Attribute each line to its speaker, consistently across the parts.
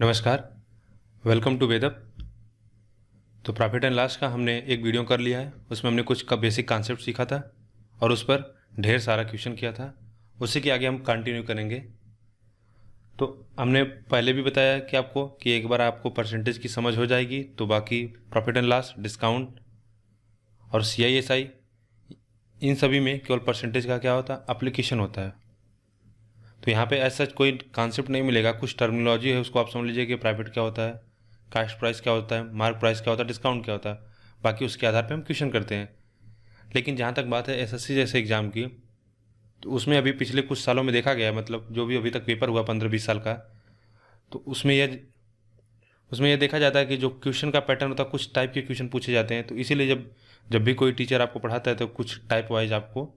Speaker 1: नमस्कार, welcome to वेदअप। तो profit and loss का हमने एक वीडियो कर लिया है। उसमें हमने कुछ का बेसिक कॉन्सेप्ट सीखा था और उस पर ढेर सारा क्वेश्चन किया था। उसी के आगे हम कंटिन्यू करेंगे। तो हमने पहले भी बताया कि आपको कि एक बार आपको परसेंटेज की समझ हो जाएगी तो बाकी प्रॉफिट एंड लॉस, डिस्काउंट और CISI, इन सभी में केवल परसेंटेज का क्या होता है, एप्लीकेशन होता है। तो यहाँ पे ऐसा कोई कॉन्सेप्ट नहीं मिलेगा, कुछ टर्मिनोलॉजी है उसको आप समझ लीजिए कि प्रॉफिट क्या होता है, कास्ट प्राइस क्या होता है, मार्क प्राइस क्या होता है, डिस्काउंट क्या होता है। बाकी उसके आधार पे हम क्वेश्चन करते हैं। लेकिन जहाँ तक बात है SSC जैसे एग्ज़ाम की, तो उसमें अभी पिछले कुछ सालों में देखा गया, मतलब जो भी अभी तक पेपर हुआ 15-20 साल का, तो उसमें यह देखा जाता है कि जो क्वेश्चन का पैटर्न होता है, कुछ टाइप के क्वेश्चन पूछे जाते हैं। तो इसीलिए जब जब भी कोई टीचर आपको पढ़ाता है तो कुछ टाइप वाइज आपको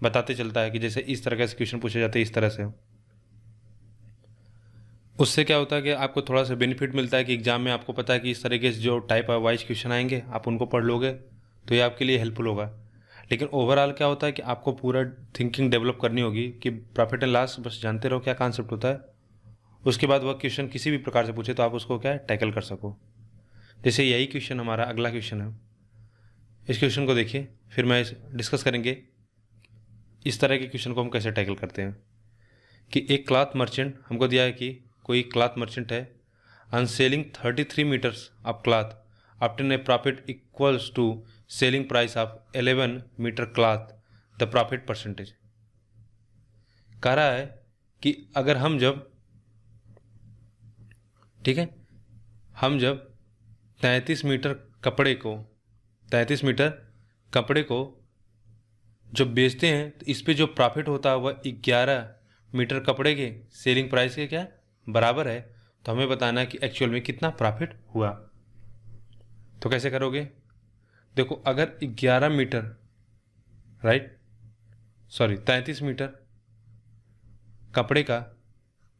Speaker 1: बताते चलता है कि जैसे इस तरह के क्वेश्चन पूछे जाते हैं, इस तरह से। उससे क्या होता है कि आपको थोड़ा सा बेनिफिट मिलता है कि एग्जाम में आपको पता है कि इस तरीके से जो टाइप वाइज क्वेश्चन आएंगे आप उनको पढ़ लोगे तो ये आपके लिए हेल्पफुल होगा। लेकिन ओवरऑल क्या होता है कि आपको पूरा थिंकिंग डेवलप करनी होगी कि प्रॉफिट एंड लॉस बस जानते रहो क्या कॉन्सेप्ट होता है। उसके बाद वह क्वेश्चन किसी भी प्रकार से पूछे तो आप उसको क्या है, टैकल कर सको। जैसे यही क्वेश्चन हमारा अगला क्वेश्चन है। इस क्वेश्चन को देखिए, फिर मैं डिस्कस करेंगे इस तरह के क्वेश्चन को हम कैसे टैकल करते हैं। कि एक क्लॉथ मर्चेंट हमको दिया है कि कोई क्लॉथ मर्चेंट है, on selling 33 meters of cloth obtain a profit equals to selling price of 11 meter cloth, the profit percentage। कह रहा है कि अगर हम जब, ठीक है, हम जब 33 मीटर कपड़े को 33 मीटर कपड़े को जब बेचते हैं तो इस पे जो प्रॉफिट होता है वह 11 मीटर कपड़े के सेलिंग प्राइस के क्या बराबर है। तो हमें बताना है कि एक्चुअल में कितना प्रॉफिट हुआ। तो कैसे करोगे? देखो, अगर 11 मीटर, राइट, सॉरी 33 मीटर कपड़े का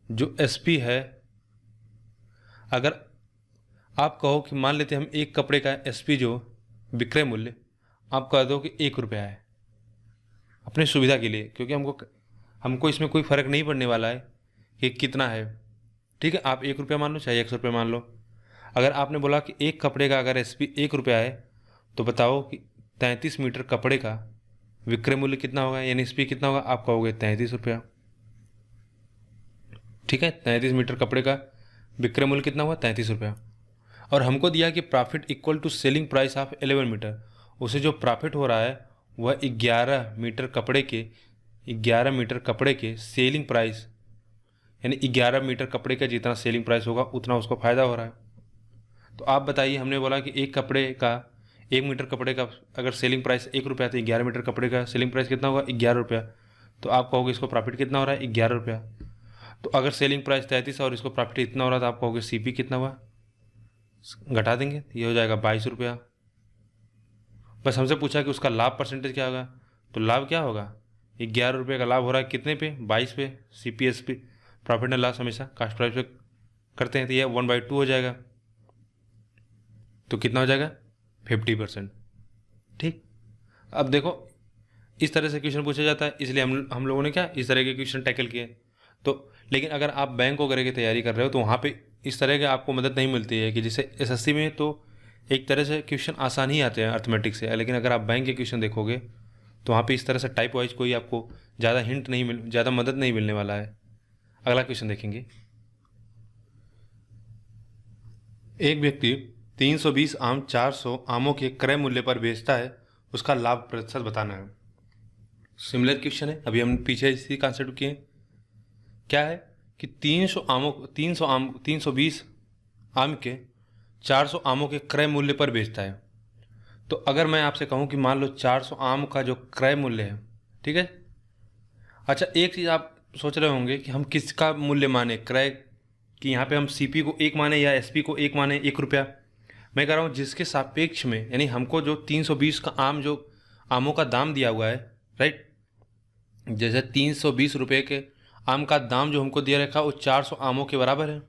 Speaker 1: जो SP है, अगर आप कहो कि मान लेते हम एक कपड़े का SP जो विक्रय मूल्य आप कह दो कि 1 रुपया है, अपने सुविधा के लिए, क्योंकि हमको इसमें कोई फ़र्क नहीं पड़ने वाला है कि कितना है। ठीक है, आप 1 रुपया मान लो चाहे 100 रुपये मान लो। अगर आपने बोला कि एक कपड़े का अगर SP 1 रुपया है तो बताओ कि 33 मीटर कपड़े का विक्रय मूल्य कितना होगा, यानी SP कितना होगा, आप कहोगे 33 रुपया। ठीक है, 33 मीटर कपड़े का विक्रय मूल्य कितना हुआ, 33 रुपया। और हमको दिया कि profit equal to selling price of 11 metre, उसे जो प्रॉफिट हो रहा है वह 11 मीटर कपड़े के सेलिंग प्राइस, यानी 11 मीटर कपड़े का जितना सेलिंग प्राइस होगा उतना उसको फ़ायदा हो रहा है। तो आप बताइए, हमने बोला कि एक मीटर कपड़े का अगर सेलिंग प्राइस 1 रुपया तो 11 मीटर कपड़े का सेलिंग प्राइस कितना होगा, 11 रुपया। तो आप कहोगे इसको प्रॉफिट कितना हो रहा है, 11 रुपया। तो अगर सेलिंग प्राइस 33 और इसको प्रॉफिट इतना हो रहा है तो आप कहोगे CP कितना हुआ, घटा देंगे, ये हो जाएगा 22 रुपया। बस हमसे पूछा कि उसका लाभ परसेंटेज क्या होगा, तो लाभ क्या होगा, 11 रुपये का लाभ हो रहा है कितने पे, 22 पे। CPS पे, प्रॉफिट एंड लॉस हमेशा कास्ट प्राइस पे करते हैं, तो ये 1/2 हो जाएगा। तो कितना हो जाएगा, 50%। ठीक, अब देखो इस तरह से क्वेश्चन पूछा जाता है, इसलिए हम लोगों ने क्या इस तरह के क्वेश्चन टैकल किए। तो लेकिन अगर आप बैंक वगैरह की तैयारी कर रहे हो तो वहाँ पे इस तरह के आपको मदद नहीं मिलती है कि जैसे SSC में तो एक तरह से क्वेश्चन आसान ही आते हैं अर्थमेटिक से, लेकिन अगर आप बैंक के क्वेश्चन देखोगे तो वहाँ पे इस तरह से टाइप वाइज कोई आपको ज़्यादा मदद नहीं मिलने वाला है। अगला क्वेश्चन देखेंगे। एक व्यक्ति 320 आम 400 आमों के क्रय मूल्य पर बेचता है, उसका लाभ प्रतिशत बताना है। सिमिलर क्वेश्चन है, अभी हम पीछे इसी कॉन्सेप्ट किए। क्या है कि 320 आम के 400 आमों के क्रय मूल्य पर बेचता है। तो अगर मैं आपसे कहूं कि मान लो 400 आम का जो क्रय मूल्य है, ठीक है। अच्छा, एक चीज़ आप सोच रहे होंगे कि हम किसका मूल्य माने, क्रय, कि यहाँ पे हम CP को 1 माने या SP को 1 माने, 1 रुपया। मैं कह रहा हूँ जिसके सापेक्ष में, यानी हमको जो 320 का आमों का दाम दिया हुआ है, राइट, जैसे 320 रुपये के आम का दाम जो हमको दिया रखा वो 400 आमों के बराबर है।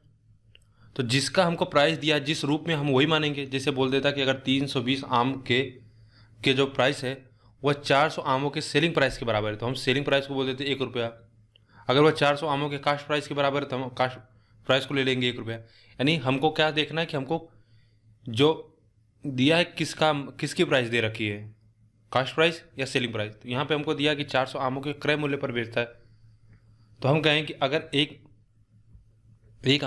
Speaker 1: तो जिसका हमको प्राइस दिया जिस रूप में हम वही मानेंगे। जैसे बोल देता कि अगर 320 आम के जो प्राइस है वह 400 आमों के सेलिंग प्राइस के बराबर है, तो हम सेलिंग प्राइस को बोल देते 1 रुपया। अगर वह 400 आमों के कास्ट प्राइस के बराबर है तो हम कास्ट प्राइस को ले लेंगे 1 रुपया। यानी हमको क्या देखना है कि हमको जो दिया है किसकी प्राइस दे रखी है, कास्ट प्राइस या सेलिंग प्राइस। तो यहाँ पे हमको दिया कि 400 आमों के क्रय मूल्य पर बेचता है। तो हम कहें कि अगर एक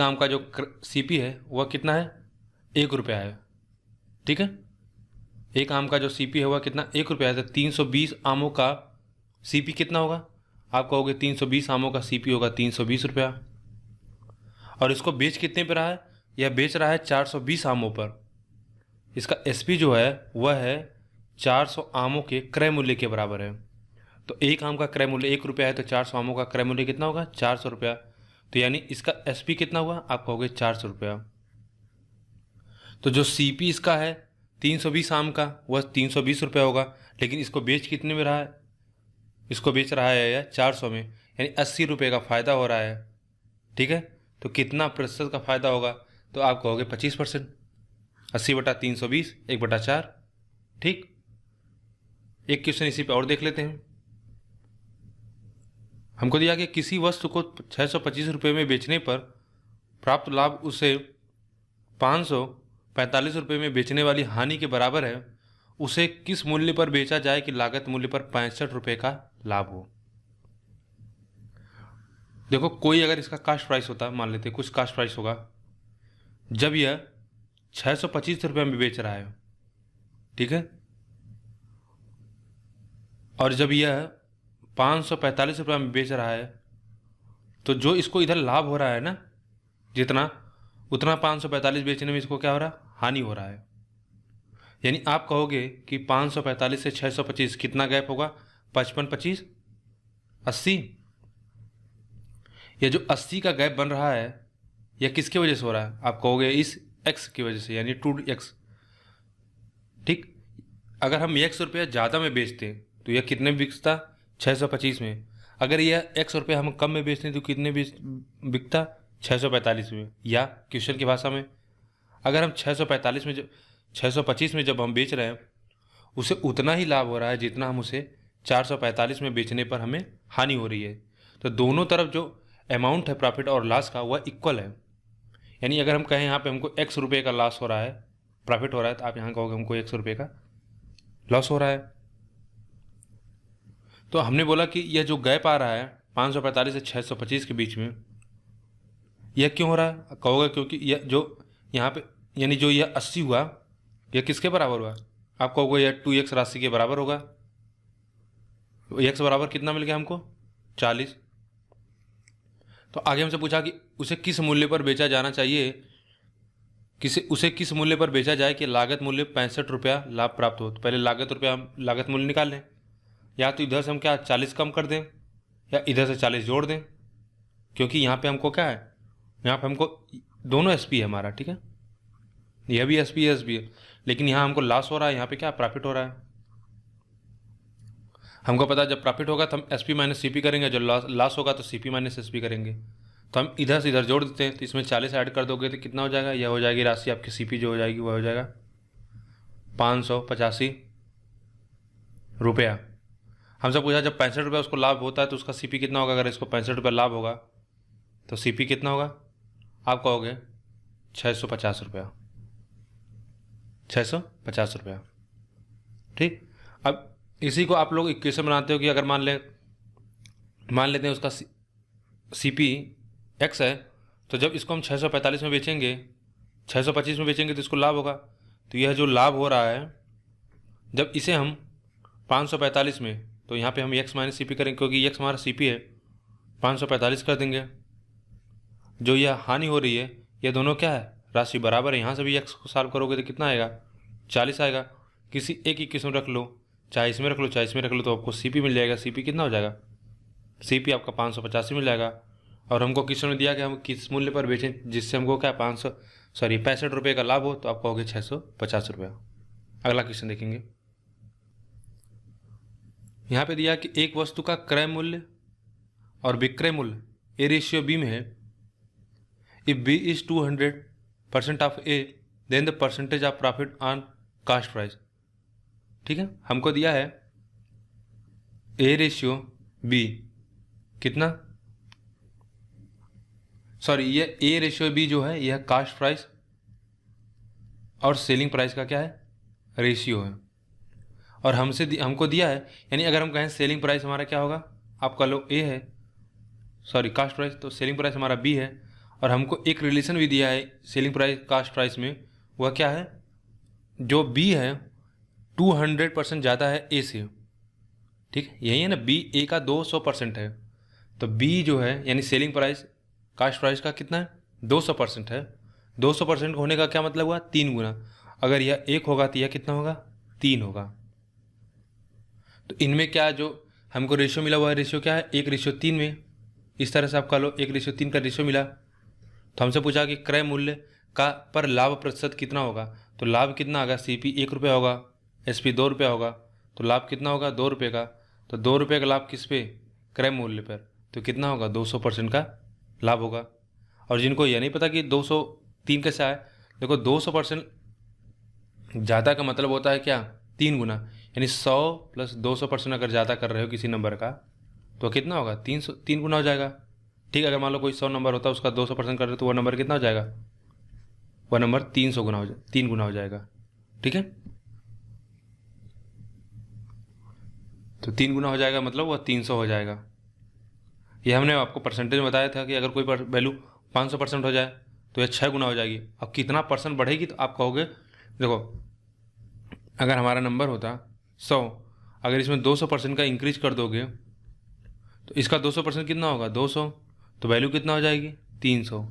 Speaker 1: आम का जो सीपी है वह कितना है, 1 रुपया है, ठीक है। एक आम का जो सीपी है वह कितना, 1 रुपया है। तो 320 आमों का सीपी कितना होगा, आप कहोगे 320 आमों का सीपी होगा 320 रुपया। और इसको बेच कितने पे रहा है, यह बेच रहा है 420 आमों पर। इसका एसपी जो है वह है 400 आमों के क्रय मूल्य के बराबर है। तो एक आम का क्रय मूल्य 1 रुपया है, तो 400 आमों का क्रय मूल्य कितना होगा, 400 रुपया। तो यानी इसका एसपी कितना हुआ, आप कहोगे 400 रुपया। तो जो सीपी इसका है 320 आम का वह 320 रुपया होगा, लेकिन इसको बेच कितने में रहा है, इसको बेच रहा है यह 400 में, यानी 80 रुपये का फ़ायदा हो रहा है, ठीक है। तो कितना प्रतिशत का फ़ायदा होगा, तो आप कहोगे 25%। 80/320 1/4, ठीक। एक क्वेश्चन इसी पे और देख लेते हैं। हमको दिया कि किसी वस्तु को 625 रुपये में बेचने पर प्राप्त लाभ उसे 545 रुपये में बेचने वाली हानि के बराबर है। उसे किस मूल्य पर बेचा जाए कि लागत मूल्य पर 65 रुपये का लाभ हो। देखो, कोई अगर इसका कास्ट प्राइस होता, मान लेते कुछ कास्ट प्राइस होगा, जब यह 625 रुपये में बेच रहा है, ठीक है, और जब यह 545 रुपये में बेच रहा है, तो जो इसको इधर लाभ हो रहा है ना, जितना उतना 545 बेचने में इसको क्या हो रहा है, हानि हो रहा है। यानी आप कहोगे कि 545 से 625 कितना गैप होगा, 55 25 80। ये जो 80 का गैप बन रहा है यह किसकी वजह से हो रहा है, आप कहोगे इस x की वजह से, यानी 2x, ठीक। अगर हम x रुपया ज़्यादा में बेचते तो यह कितने में बिकता, 625 में। अगर यह x रुपये हम कम में बेचते तो कितने बिकता, 645 में। या क्वेश्चन की भाषा में, अगर हम 625 में जब हम बेच रहे हैं, उसे उतना ही लाभ हो रहा है जितना हम उसे 445 में बेचने पर हमें हानि हो रही है। तो दोनों तरफ जो अमाउंट है प्रॉफिट और लॉस का वह इक्वल है। यानी अगर हम कहें यहाँ पे हमको x रुपये का लॉस हो रहा है, प्रॉफिट हो रहा है, तो आप यहाँ कहोगे हमको 100 रुपये का लॉस हो रहा है। तो हमने बोला कि यह जो गैप आ रहा है 545 से 625 के बीच में, यह क्यों हो रहा है, कहोगे क्योंकि यह जो यहाँ पे, यानी जो यह 80 हुआ, यह किसके बराबर हुआ, आप कहोगे यह 2x राशि के बराबर होगा। x बराबर कितना मिल गया हमको, 40। तो आगे हमसे पूछा कि उसे किस मूल्य पर बेचा जाना चाहिए, उसे किस मूल्य पर बेचा जाए कि लागत मूल्य 65 रुपया लाभ प्राप्त हो। तो पहले लागत मूल्य निकाल लें, या तो इधर से हम क्या 40 कम कर दें, या इधर से 40 जोड़ दें, क्योंकि यहाँ पे हमको क्या है, यहाँ पे हमको दोनों एसपी है हमारा, ठीक है, यह भी एसपी है, एसपी है, लेकिन यहाँ हमको लॉस हो रहा है, यहाँ पे क्या प्रॉफिट हो रहा है। हमको पता है जब प्रॉफिट होगा तो हम एसपी माइनस सीपी करेंगे, जो लॉस होगा तो सीपी माइनस एसपी करेंगे। तो हम इधर से इधर जोड़ देते हैं, तो इसमें 40 ऐड कर दोगे तो कितना हो जाएगा, यह हो जाएगी राशि आपकी सीपी जो हो जाएगी वह हो जाएगा 585 रुपया। हमसे पूछा जब 65 रुपया उसको लाभ होता है तो उसका सीपी कितना होगा। अगर इसको 65 रुपया लाभ होगा तो सीपी कितना होगा, आप कहोगे 650 रुपया, 650 रुपया, ठीक। अब इसी को आप लोग इक्वेशन बनाते हो कि अगर मान लेते हैं उसका सीपी x है, तो जब इसको हम 645 में बेचेंगे, 625 में बेचेंगे तो इसको लाभ होगा। तो यह जो लाभ हो रहा है, जब इसे हम 545 में, तो यहाँ पे हम x माइनस सी पी करेंगे, क्योंकि x हमारा सी पी है, 545 कर देंगे। जो यह हानि हो रही है, ये दोनों क्या है, राशि बराबर है। यहाँ से भी x को सॉल्व करोगे तो कितना आएगा, 40 आएगा। किसी एक इक्वेशन रख लो, चाहे इसमें रख लो चाहे इसमें रख लो, तो आपको सीपी मिल जाएगा। सीपी कितना हो जाएगा, सीपी आपका 585 मिल जाएगा। और हमको क्वेश्चन में दिया कि हम किस मूल्य पर बेचें जिससे हमको क्या 65 रुपये का लाभ हो, तो आप कहोगे 650 रुपया। अगला क्वेश्चन देखेंगे। यहाँ पे दिया कि एक वस्तु का क्रय मूल्य और विक्रय मूल्य A/B में है। If B is 200% of A, then the percentage of profit on cost price. ठीक है, हमको दिया है A/B कितना सॉरी, ये ए रेशियो बी जो है यह कास्ट प्राइस और सेलिंग प्राइस का क्या है, रेशियो है। और हमको दिया है, यानी अगर हम कहें सेलिंग प्राइस हमारा क्या होगा, आपका लो ए है, सॉरी कास्ट प्राइस, तो सेलिंग प्राइस हमारा बी है। और हमको एक रिलेशन भी दिया है सेलिंग प्राइस कास्ट प्राइस में, वह क्या है, जो बी है 200% ज़्यादा है ए से। ठीक है, यही है ना, बी ए का 200% है, तो बी जो है यानी सेलिंग प्राइस कास्ट प्राइस का कितना है, 200% है। 200% होने का क्या मतलब हुआ, 3 गुना। अगर यह 1 होगा तो यह कितना होगा, 3 होगा। तो इनमें क्या जो हमको रेशियो मिला हुआ है, रेशियो क्या है, 1:3 में। इस तरह से आपका लो 1:3 का रेशियो मिला। तो हमसे पूछा कि क्रय मूल्य का पर लाभ प्रतिशत कितना होगा, तो लाभ कितना होगा, सीपी 1 रुपया होगा, एसपी 2 रुपया होगा, तो लाभ कितना होगा, 2 रुपये का। तो 2 रुपये का लाभ किस पे, क्रय मूल्य पर, तो कितना होगा, 200% का लाभ होगा। और जिनको यह नहीं पता कि 203 कैसे आए, देखो 200% ज़्यादा का मतलब होता है क्या, 3 गुना, यानी 100 + 200% अगर ज़्यादा कर रहे हो किसी नंबर का तो कितना होगा, 3 गुना हो जाएगा। ठीक है, अगर मान लो कोई 100 नंबर होता है उसका 200% कर रहे हो तो वह नंबर कितना हो जाएगा, वह नंबर 300 गुना 3 गुना हो जाएगा। ठीक है, तो 3 गुना हो जाएगा मतलब वह 300 हो जाएगा। ये हमने आपको परसेंटेज में बताया था कि अगर कोई वैल्यू 500% हो जाए तो यह 6 गुना हो जाएगी। अब कितना परसेंट बढ़ेगी, तो आप कहोगे देखो अगर हमारा नंबर होता 100, अगर इसमें 200% का इंक्रीज कर दोगे तो इसका 200% कितना होगा, 200, तो वैल्यू कितना हो जाएगी, 300।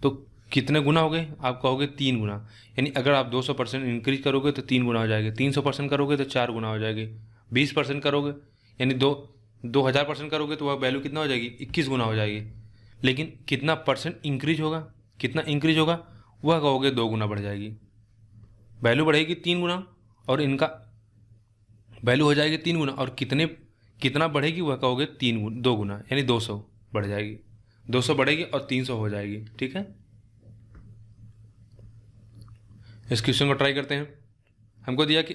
Speaker 1: तो कितने गुना हो गए, आप कहोगे 3 गुना। यानी अगर आप 200% इंक्रीज करोगे तो 3 गुना हो जाएगी, 300% करोगे तो 4 गुना हो जाएगी, 20% करोगे यानी 2000% करोगे तो वह वैल्यू कितना हो जाएगी, 21 गुना हो जाएगी। लेकिन कितना परसेंट इंक्रीज होगा, कितना इंक्रीज होगा, वह कहोगे 2 गुना बढ़ जाएगी। वैल्यू बढ़ेगी 3 गुना और इनका वैल्यू हो जाएगी 3 गुना, और कितना बढ़ेगी वह कहोगे 2 गुना, यानी 200 बढ़ जाएगी। 200 बढ़ेगी और 300 हो जाएगी। ठीक है, इस क्वेश्चन को ट्राई करते हैं। हमको दिया कि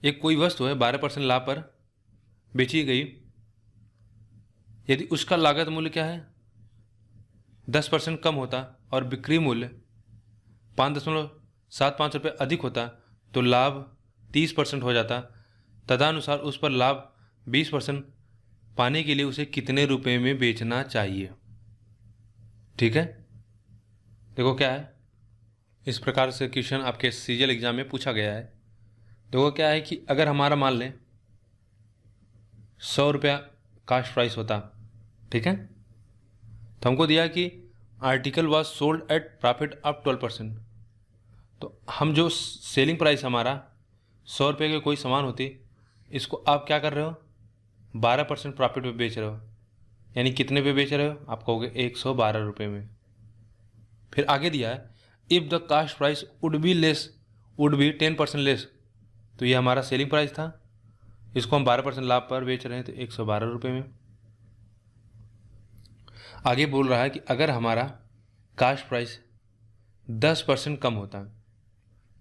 Speaker 1: एक कोई वस्तु है 12% लाभ पर बेची गई, यदि उसका लागत मूल्य क्या है 10% कम होता और बिक्री मूल्य 5.75 रुपये अधिक होता तो लाभ 30% हो जाता। तदनुसार उस पर लाभ 20% पाने के लिए उसे कितने रुपए में बेचना चाहिए। ठीक है, देखो क्या है, इस प्रकार से क्वेश्चन आपके सीजीएल एग्जाम में पूछा गया है। देखो क्या है कि अगर हमारा मान लें 100 रुपया कास्ट प्राइस होता, ठीक है, तो हमको दिया कि article was sold at profit of 12%। तो हम जो सेलिंग प्राइस हमारा 100 रुपये के कोई सामान होती, इसको आप क्या कर रहे हो, 12% प्रॉफिट पे बेच रहे हो, यानी कितने पे बेच रहे हो, आप कहोगे 112 रुपये में। फिर आगे दिया है if the cost price would be 10% less, तो ये हमारा सेलिंग प्राइस था, इसको हम 12% लाभ पर बेच रहे हैं तो 112 रुपये में। आगे बोल रहा है कि अगर हमारा कास्ट प्राइस 10% कम होता,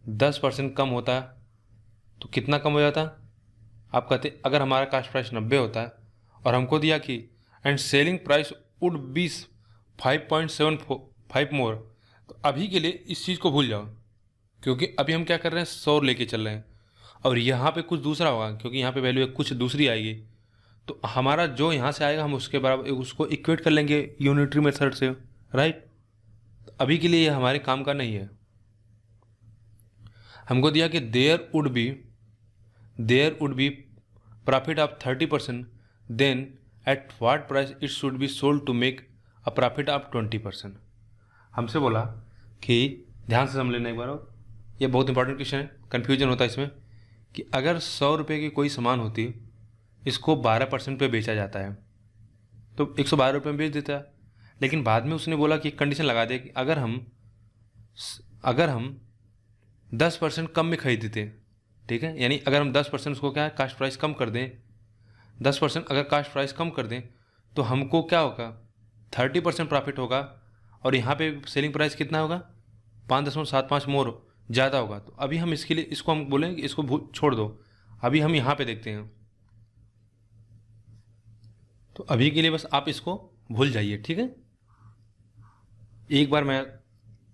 Speaker 1: 10% कम होता तो कितना कम हो जाता, आप कहते अगर हमारा कास्ट प्राइस 90 होता है और हमको दिया कि and selling price would be 5.75 मोर, तो अभी के लिए इस चीज़ को भूल जाओ, क्योंकि अभी हम क्या कर रहे हैं 100 लेके चल रहे हैं और यहाँ पे कुछ दूसरा होगा, क्योंकि यहाँ पे वैल्यू कुछ दूसरी आएगी। तो हमारा जो यहाँ से आएगा हम उसके बराबर उसको इक्वेट कर लेंगे यूनिटरी मेथड से, राइट। तो अभी के लिए ये हमारे काम का नहीं है। हमको दिया कि there would be profit of 30%, then at what price it should be sold to make a profit of 20%। हमसे बोला कि ध्यान से समझ लेना एक बार, और ये बहुत इंपॉर्टेंट क्वेश्चन है, कन्फ्यूजन होता है इसमें, कि अगर 100 रुपये की कोई सामान होती, इसको 12% पे बेचा जाता है तो 112 रुपये में बेच देता है। लेकिन बाद में उसने बोला कि कंडीशन लगा दे कि अगर हम 10% कम में खरीदते, ठीक है, यानी अगर हम 10% उसको क्या है कास्ट प्राइस कम कर दें, 10% अगर कास्ट प्राइस कम कर दें तो हमको क्या होगा 30% प्रॉफिट होगा, और यहाँ पे सेलिंग प्राइस कितना होगा 5.75 मोर ज़्यादा होगा। तो अभी हम इसके लिए इसको हम बोलेंगे इसको छोड़ दो, अभी हम यहाँ पे देखते हैं। तो अभी के लिए बस आप इसको भूल जाइए, ठीक है। एक बार मैं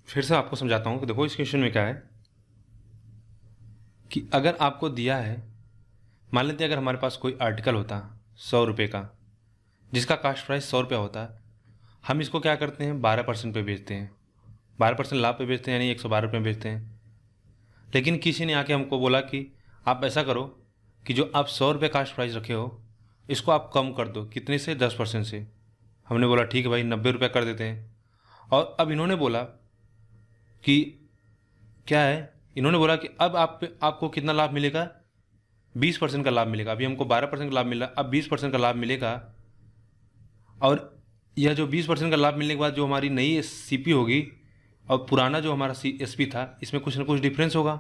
Speaker 1: फिर से आपको समझाता हूँ कि देखो इस क्वेश्चन में क्या है कि अगर आपको दिया है, मान लेते हैं अगर हमारे पास कोई आर्टिकल होता 100 रुपये का, जिसका कास्ट प्राइस 100 रुपया होता है, हम इसको क्या करते हैं 12% पे बेचते हैं, 12% लाभ पे बेचते हैं, यानी 112 रुपये में बेचते हैं। लेकिन किसी ने आके हमको बोला कि आप ऐसा करो कि जो आप 100 रुपये कास्ट प्राइस रखे हो इसको आप कम कर दो, कितने से 10% से। हमने बोला ठीक है भाई 90 रुपये कर देते हैं। और अब इन्होंने बोला कि क्या है, इन्होंने बोला कि अब आपको कितना लाभ मिलेगा, 20% का लाभ मिलेगा। अभी हमको 12% का लाभ मिला, अब 20% का लाभ मिलेगा। और यह जो 20% का लाभ मिलने के बाद जो हमारी नई सीपी होगी और पुराना जो हमारा एसपी था, इसमें कुछ ना कुछ डिफरेंस होगा।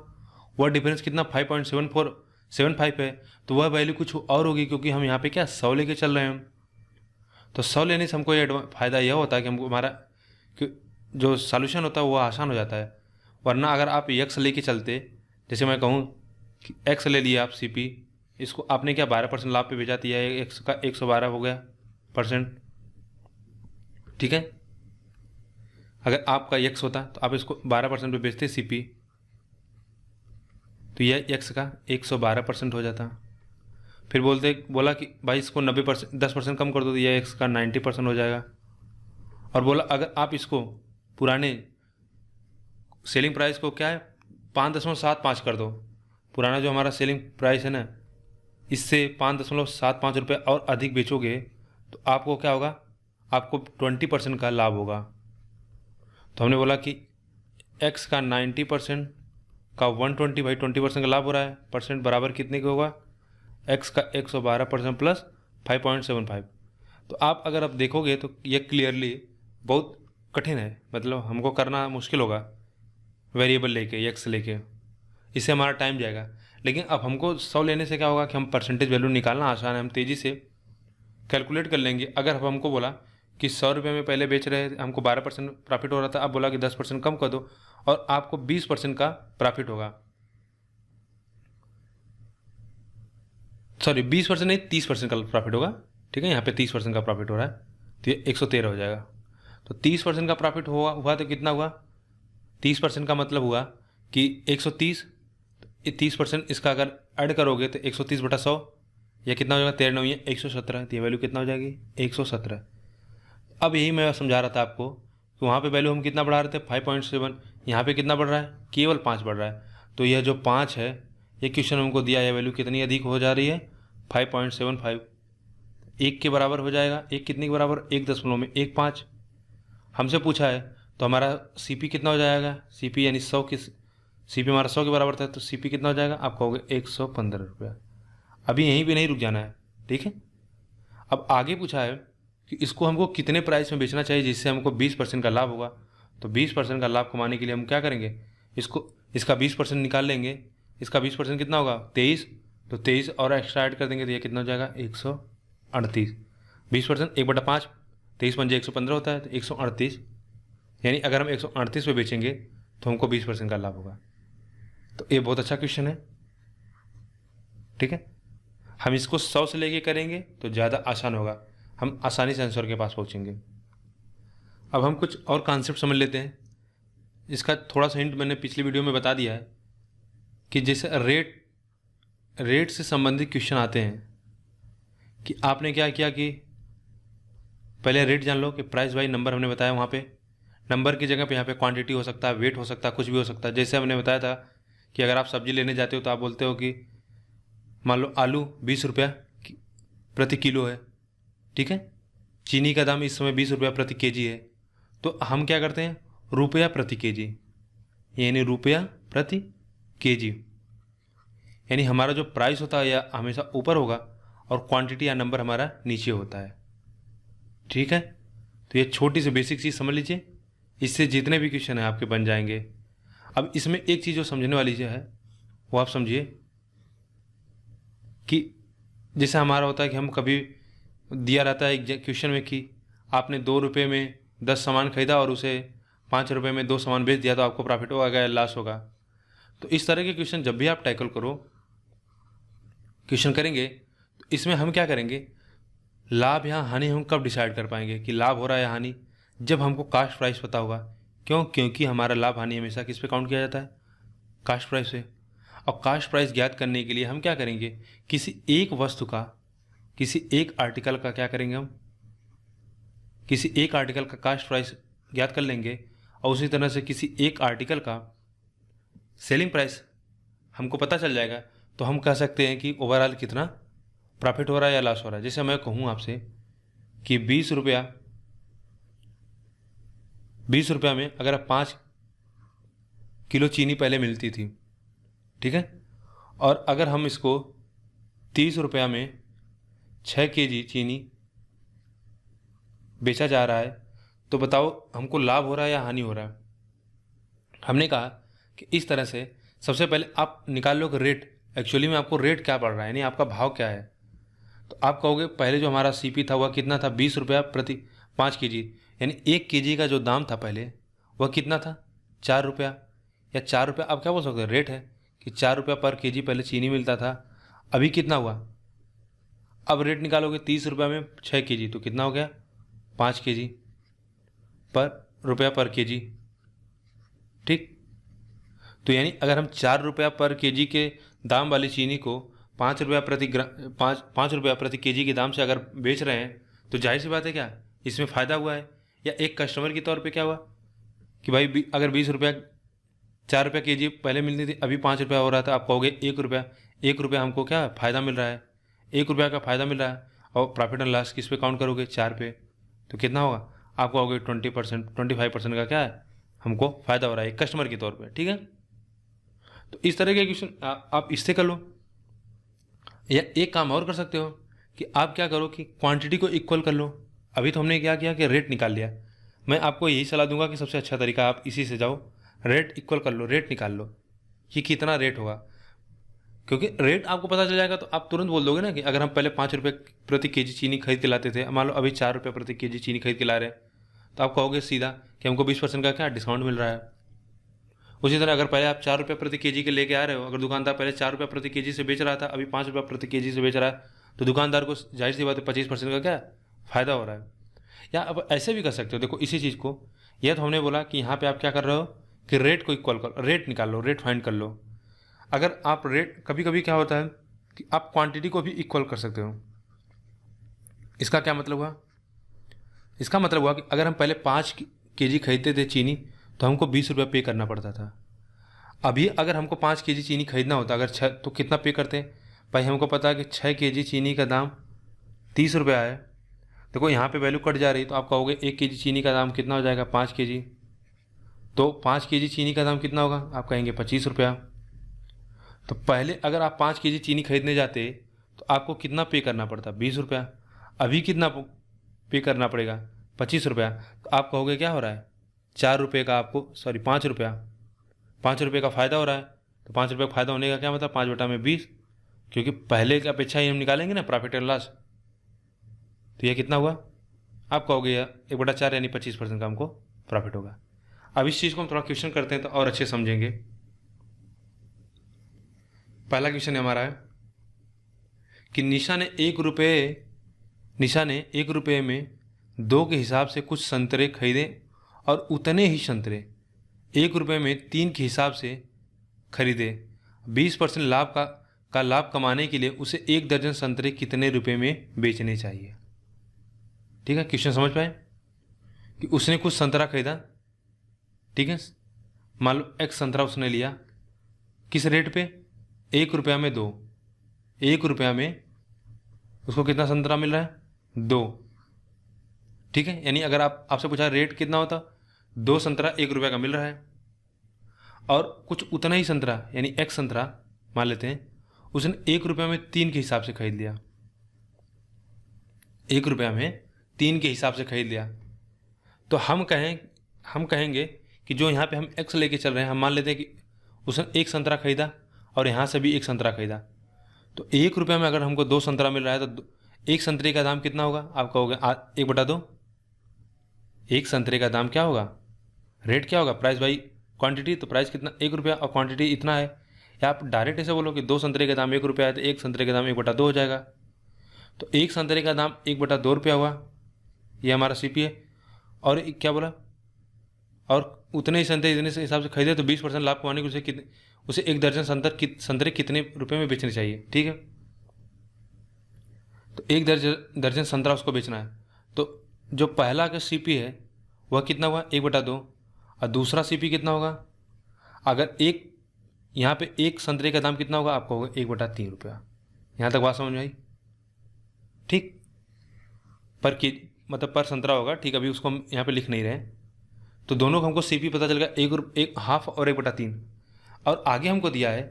Speaker 1: वह डिफरेंस कितना 5.7475 है, तो वह वैल्यू कुछ और होगी, क्योंकि हम यहाँ पे क्या 100 लेके चल रहे हैं। तो 100 लेने से हमको ये फ़ायदा यह होता है कि हमको हमारा जो सॉल्यूशन होता है वो आसान हो जाता है। वरना अगर आप एक्स लेके चलते, जैसे मैं कहूँ कि एक्स ले लिया आप सीपी, इसको आपने क्या 12% लाभ पे भेजा दिया है, एक्स का 112 हो गया %। ठीक है, अगर आपका एक्स होता तो आप इसको 12% पे बेचते सीपी, तो यह एक्स का 112% हो जाता। फिर बोला कि भाई इसको 90% 10% कम कर दो तो यह एक्स का 90% हो जाएगा। और बोला अगर आप इसको पुराने सेलिंग प्राइस को क्या है 5.75 कर दो, पुराना जो हमारा सेलिंग प्राइस है ना, इससे 5.75 रुपये और अधिक बेचोगे तो आपको क्या होगा, आपको 20% का लाभ होगा। तो हमने बोला कि x का 90% का 120 भाई 20% का लाभ हो रहा है, परसेंट बराबर कितने का होगा, x का 112% प्लस 5.75। तो आप अगर आप देखोगे तो ये क्लियरली बहुत कठिन है, मतलब हमको करना मुश्किल होगा वेरिएबल लेके x लेके, इससे हमारा टाइम जाएगा। लेकिन अब हमको 100 लेने से क्या होगा कि हम परसेंटेज वैल्यू निकालना आसान है, हम तेज़ी से कैलकुलेट कर लेंगे। अगर अब हमको बोला कि 100 रुपये में पहले बेच रहे हमको 12% प्रॉफिट हो रहा था, अब बोला कि 10% कम कर दो और आपको 20% का प्रॉफिट होगा, सॉरी 20% नहीं 30% का प्रॉफिट होगा। ठीक है, यहाँ पे 30% का प्रॉफिट हो रहा है तो ये 113 हो जाएगा। तो 30% का प्रॉफिट हुआ तो कितना हुआ, 30% का मतलब हुआ कि 130, 30% इसका अगर ऐड करोगे तो 130/100 यह कितना हो जाएगा, 13 है 117, तो ये वैल्यू कितना हो जाएगी 117। अब यही मैं समझा रहा था आपको कि वहाँ पे वैल्यू हम कितना बढ़ा रहे थे 5.7, यहाँ पे कितना बढ़ रहा है, केवल 5 बढ़ रहा है। तो यह जो 5 है, ये क्वेश्चन हमको दिया है वैल्यू कितनी अधिक हो जा रही है 5.75, 1 के बराबर हो जाएगा। 1 कितने के बराबर, 1.15 हमसे पूछा है। तो हमारा सीपी कितना हो जाएगा, सीपी यानी 100 की सीपी हमारा 100 के बराबर था, तो सीपी कितना हो जाएगा, आप कहोगे 115 रुपया। अभी यहीं पे नहीं रुक जाना है, ठीक है। अब आगे पूछा है कि इसको हमको कितने प्राइस में बेचना चाहिए जिससे हमको 20% का लाभ होगा। तो 20% का लाभ कमाने के लिए हम क्या करेंगे, इसका 20% निकाल लेंगे। इसका 20% कितना होगा 23, तो 23 और एक्स्ट्रा ऐड कर देंगे तो ये कितना हो जाएगा 138। 20% 1/5, 23×5 115 होता है, तो 138, यानी अगर हम 138 पे बेचेंगे तो हमको 20% का लाभ होगा। तो ये बहुत अच्छा क्वेश्चन है, ठीक है। हम इसको 100 से लेके करेंगे तो ज़्यादा आसान होगा, हम आसानी से आंसर के पास पहुंचेंगे। अब हम कुछ और कॉन्सेप्ट समझ लेते हैं। इसका थोड़ा सा हिंट मैंने पिछली वीडियो में बता दिया है कि जैसे रेट से संबंधित क्वेश्चन आते हैं कि आपने क्या किया कि पहले रेट जान लो कि प्राइस बाई नंबर हमने बताया, वहाँ पे नंबर की जगह पे यहाँ पे क्वांटिटी हो सकता है, वेट हो सकता है, कुछ भी हो सकता है। जैसे हमने बताया था कि अगर आप सब्जी लेने जाते हो तो आप बोलते हो कि मान लो आलू 20 रुपया प्रति किलो है, ठीक है। चीनी का दाम इस समय 20 रुपया प्रति केजी है, तो हम क्या करते हैं रुपया प्रति केजी, यानी रुपया प्रति केजी, यानी हमारा जो प्राइस होता है यह हमेशा ऊपर होगा और क्वांटिटी या नंबर हमारा नीचे होता है, ठीक है। तो ये छोटी सी बेसिक चीज़ समझ लीजिए, इससे जितने भी क्वेश्चन हैं आपके बन जाएंगे। अब इसमें एक चीज़ जो समझने वाली जो है वो आप समझिए कि जैसे हमारा होता है कि हम कभी दिया रहता है एक क्वेश्चन में कि आपने 2 रुपये में 10 सामान खरीदा और उसे 5 रुपये में 2 सामान बेच दिया, तो आपको प्रॉफिट होगा या लॉस होगा। तो इस तरह के क्वेश्चन जब भी आप टैकल क्वेश्चन करेंगे तो इसमें हम क्या करेंगे, लाभ या हानि हम कब डिसाइड कर पाएंगे कि लाभ हो रहा है या हानि, जब हमको कास्ट प्राइस पता होगा। क्यों? क्योंकि हमारा लाभ हानि हमेशा किस पे काउंट किया जाता है? कास्ट प्राइस से। और कास्ट प्राइस ज्ञात करने के लिए हम क्या करेंगे? किसी एक वस्तु का, किसी एक आर्टिकल का क्या करेंगे? हम किसी एक आर्टिकल का कास्ट प्राइस ज्ञात कर लेंगे और उसी तरह से किसी एक आर्टिकल का सेलिंग प्राइस हमको पता चल जाएगा। तो हम कह सकते हैं कि ओवरऑल कितना प्रॉफिट हो रहा है या लॉस हो रहा है। जैसे मैं कहूँ आपसे कि 20 रुपया में अगर 5 किलो चीनी पहले मिलती थी, ठीक है, और अगर हम इसको 30 रुपया में 6 केजी चीनी बेचा जा रहा है, तो बताओ हमको लाभ हो रहा है या हानि हो रहा है? हमने कहा कि इस तरह से सबसे पहले आप निकाल लो कि रेट, एक्चुअली में आपको रेट क्या पड़ रहा है, यानी आपका भाव क्या है। तो आप कहोगे पहले जो हमारा सीपी था वह कितना था? 20 रुपया प्रति 5 केजी, यानी 1 केजी का जो दाम था पहले वह कितना था? 4 रुपया, या 4 रुपया आप क्या बोल सकते हैं? रेट है कि 4 रुपया पर केजी पहले चीनी मिलता था, अभी कितना हुआ? अब रेट निकालोगे 30 रुपया में 6 केजी, तो कितना हो गया? 5 केजी पर रुपया पर केजी, ठीक। तो यानी अगर हम 4 रुपया पर केजी के दाम वाली चीनी को 5 रुपया प्रति ग्राम 5 रुपया प्रति केजी के दाम से अगर बेच रहे हैं, तो जाहिर सी बात है क्या इसमें फ़ायदा हुआ है। या एक कस्टमर के तौर पे क्या हुआ कि भाई अगर 20 रुपया 4 रुपया केजी पहले मिलती थी, अभी 5 रुपया हो रहा था, आप कहोगे 1 रुपया हमको क्या फ़ायदा मिल रहा है, 1 रुपया का फ़ायदा मिल रहा है। और प्रॉफिट एंड लॉस किस पे काउंट करोगे? 4 पे, तो कितना होगा? आप कहोगे 20%, 25% का क्या है हमको फ़ायदा हो रहा है एक कस्टमर के तौर पर, ठीक है। तो इस तरह के क्वेश्चन आप इससे कर लो। या एक काम और कर सकते हो कि आप क्या करो कि क्वांटिटी को इक्वल कर लो। अभी तो हमने क्या किया कि रेट निकाल लिया। मैं आपको यही सलाह दूंगा कि सबसे अच्छा तरीका आप इसी से जाओ, रेट इक्वल कर लो, रेट निकाल लो कि कितना रेट होगा। क्योंकि रेट आपको पता चल जाएगा तो आप तुरंत बोल दोगे ना कि अगर हम पहले 5 रुपये प्रति केजी चीनी खरीद के लाते थे, मान लो अभी 4 रुपये प्रति केजी चीनी खरीद के ला रहे हैं, तो आप कहोगे सीधा कि हमको 20% का क्या डिस्काउंट मिल रहा है। उसी तरह अगर पहले आप 4 रुपये प्रति केजी के लेके आ रहे हो, अगर दुकानदार पहले 4 रुपये प्रति केजी से बेच रहा था, अभी 5 रुपये प्रति केजी से बेच रहा है, तो दुकानदार को जाहिर सी बात है 25% का क्या फ़ायदा हो रहा है। या अब ऐसे भी कर सकते हो, देखो इसी चीज़ को, यह तो हमने बोला कि यहाँ पे आप क्या कर रहे हो कि रेट को इक्वल कर, रेट निकाल लो, रेट फाइंड कर लो। अगर आप रेट, कभी कभी क्या होता है कि आप क्वांटिटी को भी इक्वल कर सकते हो। इसका क्या मतलब हुआ? इसका मतलब हुआ कि अगर हम पहले 5 केजी खरीदते थे चीनी, तो हमको 20 रुपये पे करना पड़ता था। अभी अगर हमको 5 केजी चीनी खरीदना होता, अगर 6, तो कितना पे करते हैं भाई? हमको पता है कि 6 केजी चीनी का दाम 30 रुपया है। देखो यहाँ पे वैल्यू कट जा रही, तो आप कहोगे 1 केजी चीनी का दाम कितना हो जाएगा? 5 केजी, तो 5 केजी चीनी का दाम कितना होगा? आप कहेंगे 25 रुपया। तो पहले अगर आप 5 केजी चीनी खरीदने जाते तो आपको कितना पे करना पड़ता? 20 रुपया। अभी कितना पे करना पड़ेगा? 25 रुपया। तो आप कहोगे क्या हो रहा है? 4 रुपये का आपको, सॉरी 5 रुपया, 5 रुपये का फ़ायदा हो रहा है। तो 5 रुपये का फ़ायदा होने का क्या मतलब? 5/20, क्योंकि पहले की अपेक्षा ही हम निकालेंगे ना प्रॉफिट एंड लॉस। तो यह कितना हुआ? आप कहोगे यार 1/4 यानी 25% का हमको प्रॉफिट होगा। अब इस चीज़ को हम थोड़ा क्वेश्चन करते हैं तो और अच्छे समझेंगे। पहला क्वेश्चन हमारा है कि निशा ने 1 रुपये में 2 के हिसाब से कुछ संतरे खरीदे और उतने ही संतरे 1 रुपये में 3 के हिसाब से खरीदे। 20% लाभ का लाभ कमाने के लिए उसे 1 दर्जन संतरे कितने रुपए में बेचने चाहिए? ठीक है, क्वेश्चन समझ पाए कि उसने कुछ संतरा खरीदा, ठीक है, मान लो एक संतरा उसने लिया, किस रेट पे? 1 रुपया में 2। 1 रुपया में उसको कितना संतरा मिल रहा है? 2, ठीक है। यानी अगर आपसे पूछा रेट कितना होता, 2 संतरा 1 रुपया का मिल रहा है, और कुछ उतना ही संतरा यानी एक संतरा मान लेते हैं उसने 1 रुपया में 3 के हिसाब से खरीद लिया। 1 रुपया में 3 के हिसाब से खरीद लिया, तो हम कहेंगे कि जो यहाँ पे हम एक्स लेके चल रहे हैं, हम मान लेते हैं कि उसने 1 संतरा खरीदा और यहाँ से भी 1 संतरा खरीदा, तो 1 रुपया में अगर हमको 2 संतरा मिल रहा है तो 1 संतरे का दाम कितना होगा? आप कहोगे 1/2। 1 संतरे का दाम क्या होगा? रेट क्या होगा? प्राइस बाई क्वांटिटी, तो प्राइस कितना? 1 रुपया और क्वांटिटी इतना है। या आप डायरेक्ट ऐसे बोलो कि 2 संतरे का दाम 1 रुपया है तो 1 संतरे का दाम 1/2 हो जाएगा। तो 1 संतरे का दाम 1/2 रुपया हुआ, ये हमारा सीपी है। और क्या बोला, और उतने ही संतरे इतने से हिसाब से खरीदे तो 20% लाभ कमाने के उसे 1 दर्जन संतरे कितने रुपए में बेचने चाहिए। ठीक है, तो 1 दर्जन संतरा उसको बेचना है। तो जो पहला का सीपी है वह कितना हुआ, 1/2, और दूसरा सीपी कितना होगा, अगर एक यहाँ पे एक संतरे का दाम कितना होगा, आपको होगा 1/3 रुपया। यहाँ तक बात समझ में आई। ठीक, मतलब पर संतरा होगा। ठीक, अभी उसको हम यहाँ पे लिख नहीं रहे। तो दोनों को हमको सीपी पता चल गया, एक हाफ और 1/3। और आगे हमको दिया है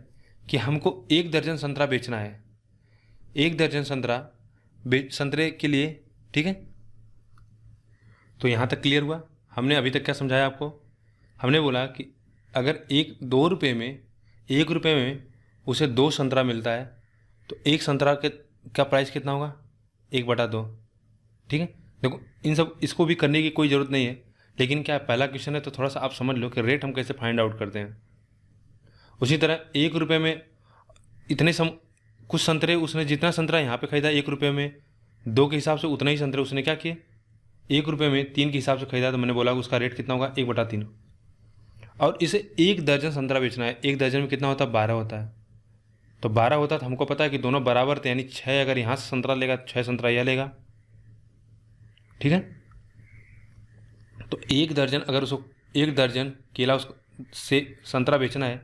Speaker 1: कि हमको 1 दर्जन संतरा बेचना है, 1 दर्जन संतरे के लिए। ठीक है, तो यहाँ तक क्लियर हुआ। हमने अभी तक क्या समझाया आपको, हमने बोला कि अगर 1 रुपये में उसे 2 संतरा मिलता है तो एक संतरा का प्राइस कितना होगा, 1/2। ठीक है, देखो इसको भी करने की कोई ज़रूरत नहीं है, लेकिन क्या पहला क्वेश्चन है तो थोड़ा सा आप समझ लो कि रेट हम कैसे फाइंड आउट करते हैं। उसी तरह 1 रुपये में कुछ संतरे, उसने जितना संतरा यहाँ पे खरीदा 1 रुपये में 2 के हिसाब से, उतना ही संतरे उसने क्या किए 1 रुपये में 3 के हिसाब से खरीदा, तो मैंने बोला कि उसका रेट कितना होगा, 1/3। और इसे 1 दर्जन संतरा बेचना है, 1 दर्जन में कितना होता है, 12 होता है। तो 12 होता है तो हमको पता है कि दोनों बराबर थे, यानी 6 अगर यहाँ से संतरा लेगा 6 संतरा यह लेगा। ठीक है, तो 1 दर्जन, अगर उसको 1 दर्जन केला उसको से संतरा बेचना है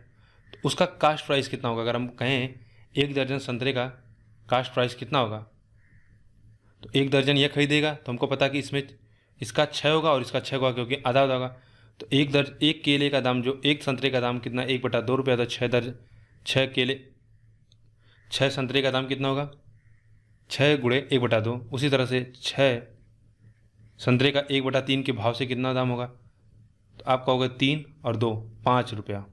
Speaker 1: तो उसका कास्ट प्राइस कितना होगा। अगर हम कहें 1 दर्जन संतरे का कास्ट प्राइस कितना होगा, तो 1 दर्जन यह खरीदेगा तो हमको पता कि इसमें इसका 6 होगा और इसका 6 होगा, क्योंकि आधा आधा होगा। तो एक केले का दाम, जो एक संतरे का दाम कितना, 1/2 रुपया, तो 6 संतरे का दाम कितना होगा, 6 गुणे 1/2। उसी तरह से 6 संतरे का 1/3 के भाव से कितना दाम होगा, तो आपका होगा 3 और 2 5 रुपया।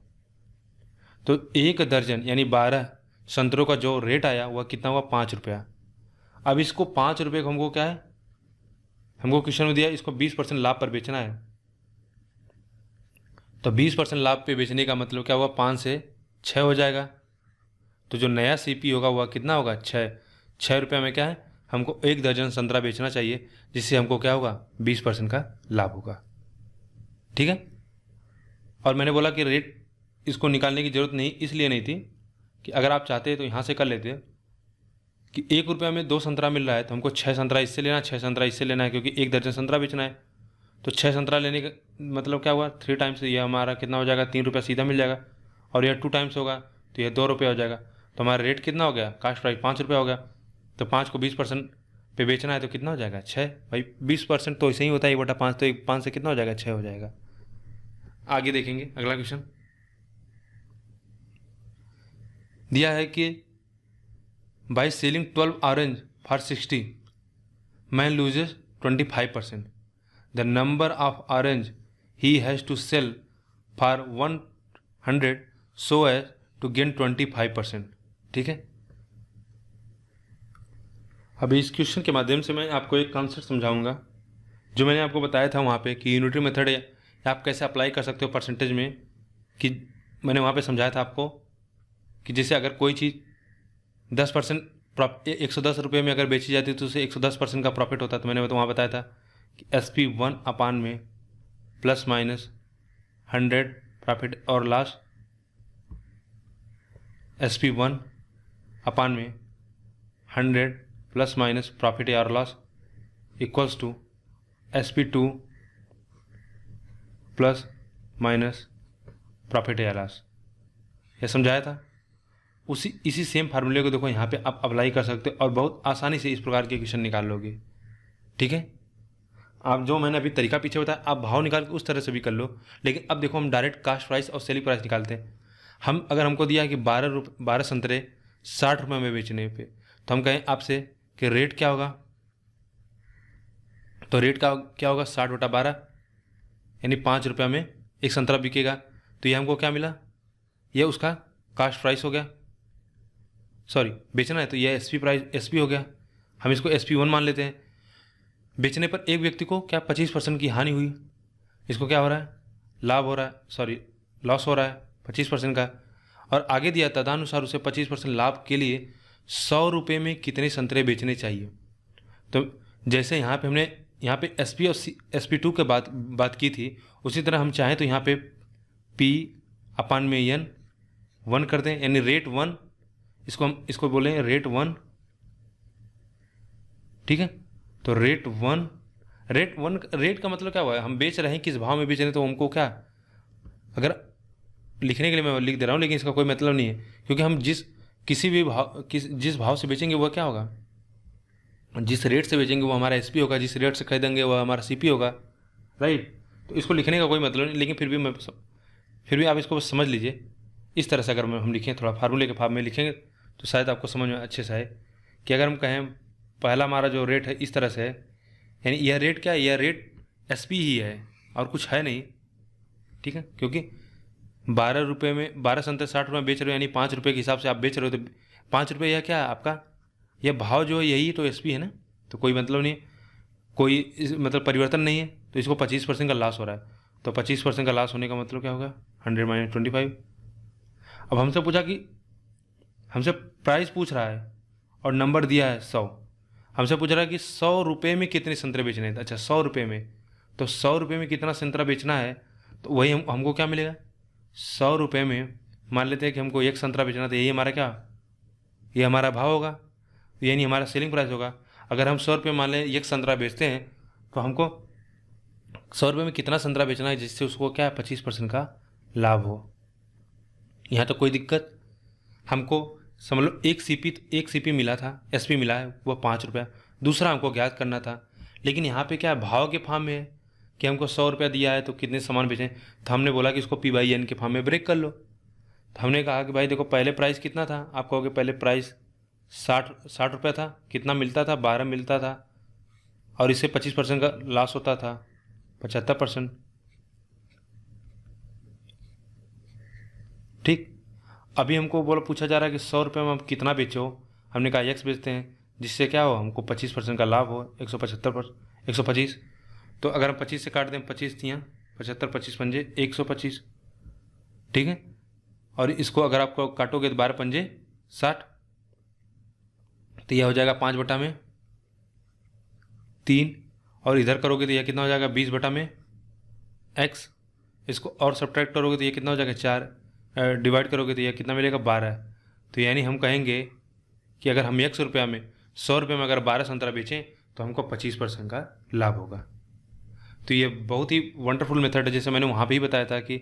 Speaker 1: तो 1 दर्जन यानी 12 संतरों का जो रेट आया वह कितना हुआ, 5 रुपया। अब इसको 5 रुपये को हमको क्या है, हमको क्वेश्चन में दिया इसको 20% लाभ पर बेचना है। तो 20% लाभ पे बेचने का मतलब क्या हुआ, 5 से 6 हो जाएगा। तो जो नया सीपी होगा वह कितना होगा, 6 रुपये में क्या है, हमको 1 दर्जन संतरा बेचना चाहिए, जिससे हमको क्या होगा, 20% का लाभ होगा। ठीक है, और मैंने बोला कि रेट इसको निकालने की ज़रूरत नहीं, इसलिए नहीं थी कि अगर आप चाहते तो यहाँ से कर लेते कि 1 रुपये में 2 संतरा मिल रहा है तो हमको 6 संतरा इससे लेना है, 6 संतरा इससे लेना है, क्योंकि 1 दर्जन संतरा बेचना है। तो 6 संतरा लेने का मतलब क्या हुआ, 3 टाइम्स, ये हमारा कितना हो जाएगा, 3 रुपया सीधा मिल जाएगा। और यह 2 टाइम्स होगा तो यह 2 रुपये हो जाएगा। तो हमारा रेट कितना हो गया, कास्ट प्राइस 5 रुपया हो गया। तो 5 को 20% पे बेचना है तो कितना हो जाएगा, 6। भाई 20% तो ऐसे ही होता है, 1/5, तो 5 से कितना हो जाएगा, 6 हो जाएगा। आगे देखेंगे अगला क्वेश्चन दिया है कि by selling 12 orange for 60 man loses 25%। The number of orange he has to sell for 100 so as to gain 25%। ठीक है, अभी इस क्वेश्चन के माध्यम से मैं आपको एक कॉन्सेप्ट समझाऊंगा जो मैंने आपको बताया था वहाँ पे कि यूनिटरी मेथड है, आप कैसे अप्लाई कर सकते हो परसेंटेज में। कि मैंने वहाँ पे समझाया था आपको कि जैसे अगर कोई चीज़ 10% 110 रुपये में अगर बेची जाती तो उसे 110% का प्रॉफिट होता। तो मैंने तो वहाँ बताया था कि SP1 अपान में प्लस माइनस 100 प्रॉफिट और लॉस, SP1 अपान में 100 प्लस माइनस प्रॉफिट या loss equals to SP2 plus minus profit या लॉस। यह समझाया था। इसी सेम फार्मूले को देखो यहाँ पे आप अप्लाई कर सकते हो और बहुत आसानी से इस प्रकार के क्वेश्चन निकाल लोगे। ठीक है, आप जो मैंने अभी तरीका पीछे बताया आप भाव निकाल के उस तरह से भी कर लो, लेकिन अब देखो हम डायरेक्ट कास्ट प्राइस और सेलिंग प्राइस निकालते हैं। अगर हमको दिया है कि 12 संतरे 60 रुपये में बेचने पे, तो हम कहें आपसे कि रेट क्या होगा, तो रेट का क्या होगा 60/12 यानी 5 रुपये में एक संतरा बिकेगा। तो ये हमको क्या मिला, ये उसका कास्ट प्राइस हो गया, सॉरी बेचना है तो यह SP हो गया। हम इसको SP1 मान लेते हैं। बेचने पर एक व्यक्ति को क्या 25% की हानि हुई, इसको क्या हो रहा है, लाभ हो रहा है, सॉरी लॉस हो रहा है 25% का। और आगे दिया तदनुसार उसे 25% लाभ के लिए 100 रुपये में कितने संतरे बेचने चाहिए। तो जैसे यहाँ पे हमने यहाँ पे SP और SP2 के बात की थी, उसी तरह हम चाहें तो यहाँ पे P/N 1 कर दें, यानी रेट 1, इसको बोलें रेट 1, ठीक है। तो रेट 1 रेट का मतलब क्या हुआ है, हम बेच रहे हैं किस भाव में बेच रहे हैं, तो हमको क्या, अगर लिखने के लिए मैं लिख दे रहा हूँ, लेकिन इसका कोई मतलब नहीं है, क्योंकि हम जिस भाव से बेचेंगे वह क्या होगा, जिस रेट से बेचेंगे वो हमारा SP होगा, जिस रेट से खरीदेंगे वह हमारा CP होगा, राइट। तो इसको लिखने का कोई मतलब नहीं, लेकिन फिर भी आप इसको बस समझ लीजिए। इस तरह से अगर हम लिखें, थोड़ा फार्मूले के फॉर्म में लिखेंगे तो शायद आपको समझ में अच्छे से आए कि अगर हम कहें पहला हमारा जो रेट है इस तरह से है, यानी यह रेट क्या है, यह रेट SP ही है और कुछ है नहीं, ठीक है। क्योंकि 12 रुपये में 12 संतरे 60 रुपये में बेच रहे हो, यानी 5 रुपये के हिसाब से आप बेच रहे हो, तो 5 रुपये यह क्या है आपका, यह भाव जो है यही तो SP है ना, तो कोई मतलब नहीं, कोई मतलब परिवर्तन नहीं है, तो इसको 25% का लॉस हो रहा है। तो 25% का लॉस होने का मतलब क्या होगा, 100 - 25। अब हमसे पूछा कि हमसे प्राइस पूछ रहा है और नंबर दिया है 100, हमसे पूछ रहा है कि 100 रुपये में कितने संतरे बेचने हैं। अच्छा 100 रुपये में, तो 100 रुपये में कितना संतरा बेचना है, तो वही हमको क्या मिलेगा, 100 रुपये में मान लेते हैं कि हमको एक संतरा बेचना, तो यही हमारा क्या, ये हमारा भाव होगा, यानी हमारा सेलिंग प्राइस होगा। अगर हम 100 रुपये मान लें एक संतरा बेचते हैं, तो हमको 100 रुपये में कितना संतरा बेचना है जिससे उसको क्या 25% का लाभ हो। यहाँ तो कोई दिक्कत, हमको समझ लो एक CP मिला था, SP मिला है वो 5 रुपया, दूसरा हमको ज्ञात करना था। लेकिन यहाँ पे क्या भाव के फॉर्म में है कि हमको 100 रुपया दिया है तो कितने सामान बेचें, तो हमने बोला कि इसको P/N के फॉर्म में ब्रेक कर लो। तो हमने कहा कि भाई देखो पहले प्राइस कितना था, आप कहोगे पहले प्राइस 60 रुपया था, कितना मिलता था, 12 मिलता था, और इससे 25% का लॉस होता था, 75%, ठीक। अभी हमको पूछा जा रहा है कि 100 रुपये में हम कितना बेचो, हमने कहा X बेचते हैं, जिससे क्या हो, हमको 25% का लाभ हो, 125। तो अगर हम 25 से काट दें, 25 तियाँ 75, 25 पंजे 125, ठीक है। और इसको अगर आपको काटोगे तो 12 पंजे 60, तो यह हो जाएगा 5/3, और इधर करोगे तो यह कितना हो जाएगा 20/x, इसको और सब्ट्रैक्ट करोगे तो यह कितना हो जाएगा 4, डिवाइड करोगे तो यह कितना मिलेगा 12। तो यानी हम कहेंगे कि अगर हम 100 रुपया में 100 रुपये में अगर 12 संतरा बेचें तो हमको 25% का लाभ होगा। तो ये बहुत ही वंडरफुल मेथड है, जैसे मैंने वहाँ पे ही बताया था कि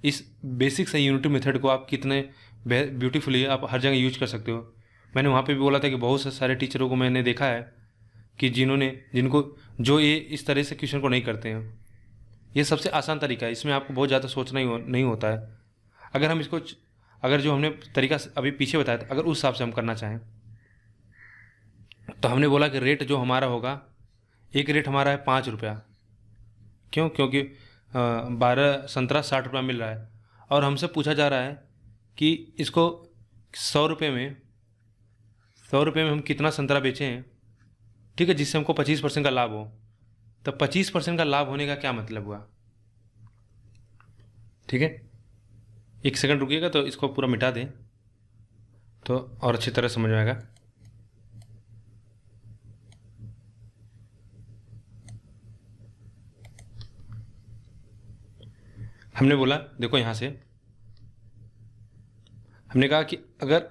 Speaker 1: इस बेसिक से यूनिटी मेथड को आप कितने ब्यूटीफुली आप हर जगह यूज कर सकते हो। मैंने वहाँ पे भी बोला था कि बहुत से सारे टीचरों को मैंने देखा है कि जो ये इस तरह से क्वेश्चन को नहीं करते हैं। ये सबसे आसान तरीका है, इसमें आपको बहुत ज़्यादा सोचना ही नहीं होता है। अगर जो हमने तरीका अभी पीछे बताया था, अगर उस हिसाब से हम करना चाहें, तो हमने बोला कि रेट जो हमारा होगा, एक रेट हमारा है 5 रुपया, क्यों, क्योंकि 12 संतरा 60 रुपया मिल रहा है, और हमसे पूछा जा रहा है कि इसको 100 रुपये में हम कितना संतरा बेचें हैं, ठीक है, जिससे हमको 25% का लाभ हो। तो 25% का लाभ होने का क्या मतलब हुआ, ठीक है। एक सेकंड रुकिएगा तो इसको पूरा मिटा दें तो और अच्छी तरह समझ में आएगा। हमने बोला देखो, यहाँ से हमने कहा कि अगर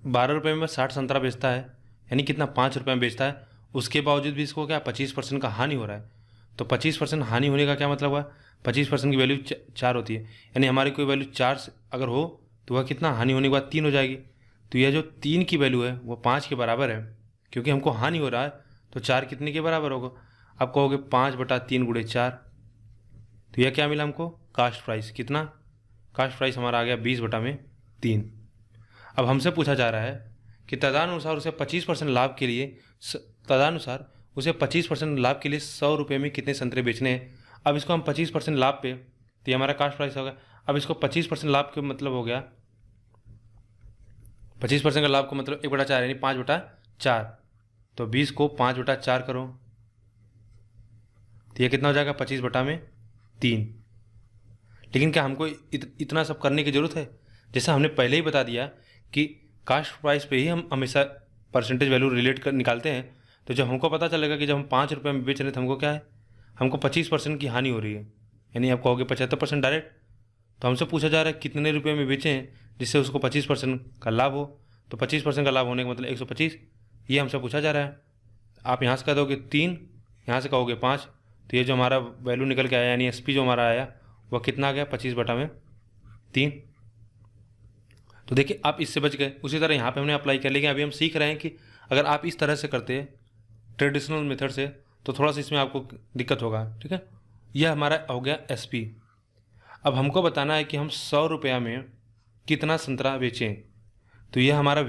Speaker 1: 12 रुपये में 60 संतरा बेचता है, यानी कितना 5 रुपये में बेचता है, उसके बावजूद भी इसको क्या 25% का हानि हो रहा है। तो 25% हानि होने का क्या मतलब हुआ, 25% की वैल्यू 4 होती है, यानी हमारी कोई वैल्यू 4 अगर हो तो वह कितना हानि होने के बाद 3 हो जाएगी। तो यह जो 3 की वैल्यू है वो 5 के बराबर है, क्योंकि हमको हानि हो रहा है, तो 4 कितने के बराबर होगा, आप कहोगे 5/3 × 4। तो यह क्या मिला हमको, कास्ट प्राइस, कितना, कास्ट प्राइस हमारा आ गया 20/3। अब हमसे पूछा जा रहा है कि तदनुसार उसे 25% लाभ के लिए 100 रुपये में कितने संतरे बेचने हैं। अब इसको हम 25% लाभ पे, तो ये हमारा कास्ट प्राइस होगा। अब इसको 25% लाभ का मतलब हो गया, 25% का लाभ का मतलब 1/4, यानी 5/4। तो 20 को 5/4 करो तो ये कितना हो जाएगा 25/3। लेकिन क्या हमको इतना सब करने की ज़रूरत है, जैसा हमने पहले ही बता दिया कि कास्ट प्राइस पे ही हम हमेशा परसेंटेज वैल्यू निकालते हैं। तो जब हमको पता चलेगा कि जब हम 5 रुपये में बेच रहे हैं तो हमको क्या है, हमको 25% की हानि हो रही है, यानी आप कहोगे 75% डायरेक्ट। तो हमसे पूछा जा रहा है कितने रुपये में बेचें जिससे उसको 25% का लाभ हो। तो 25% का लाभ होने का मतलब 125, ये हमसे पूछा जा रहा है। आप यहाँ से कह दोगे 3, यहाँ से कहोगे 5, तो ये जो हमारा वैल्यू निकल के आया यानी SP जो हमारा आया वह कितना आ गया, 25/3। तो देखिए आप इससे बच गए। उसी तरह यहाँ पे हमने अप्लाई कर, लेकिन अभी हम सीख रहे हैं कि अगर आप इस तरह से करते ट्रेडिशनल मेथड से तो थोड़ा सा इसमें आपको दिक्कत होगा। ठीक है, यह हमारा हो गया SP। अब हमको बताना है कि हम 100 रुपया में कितना संतरा बेचें। तो यह हमारा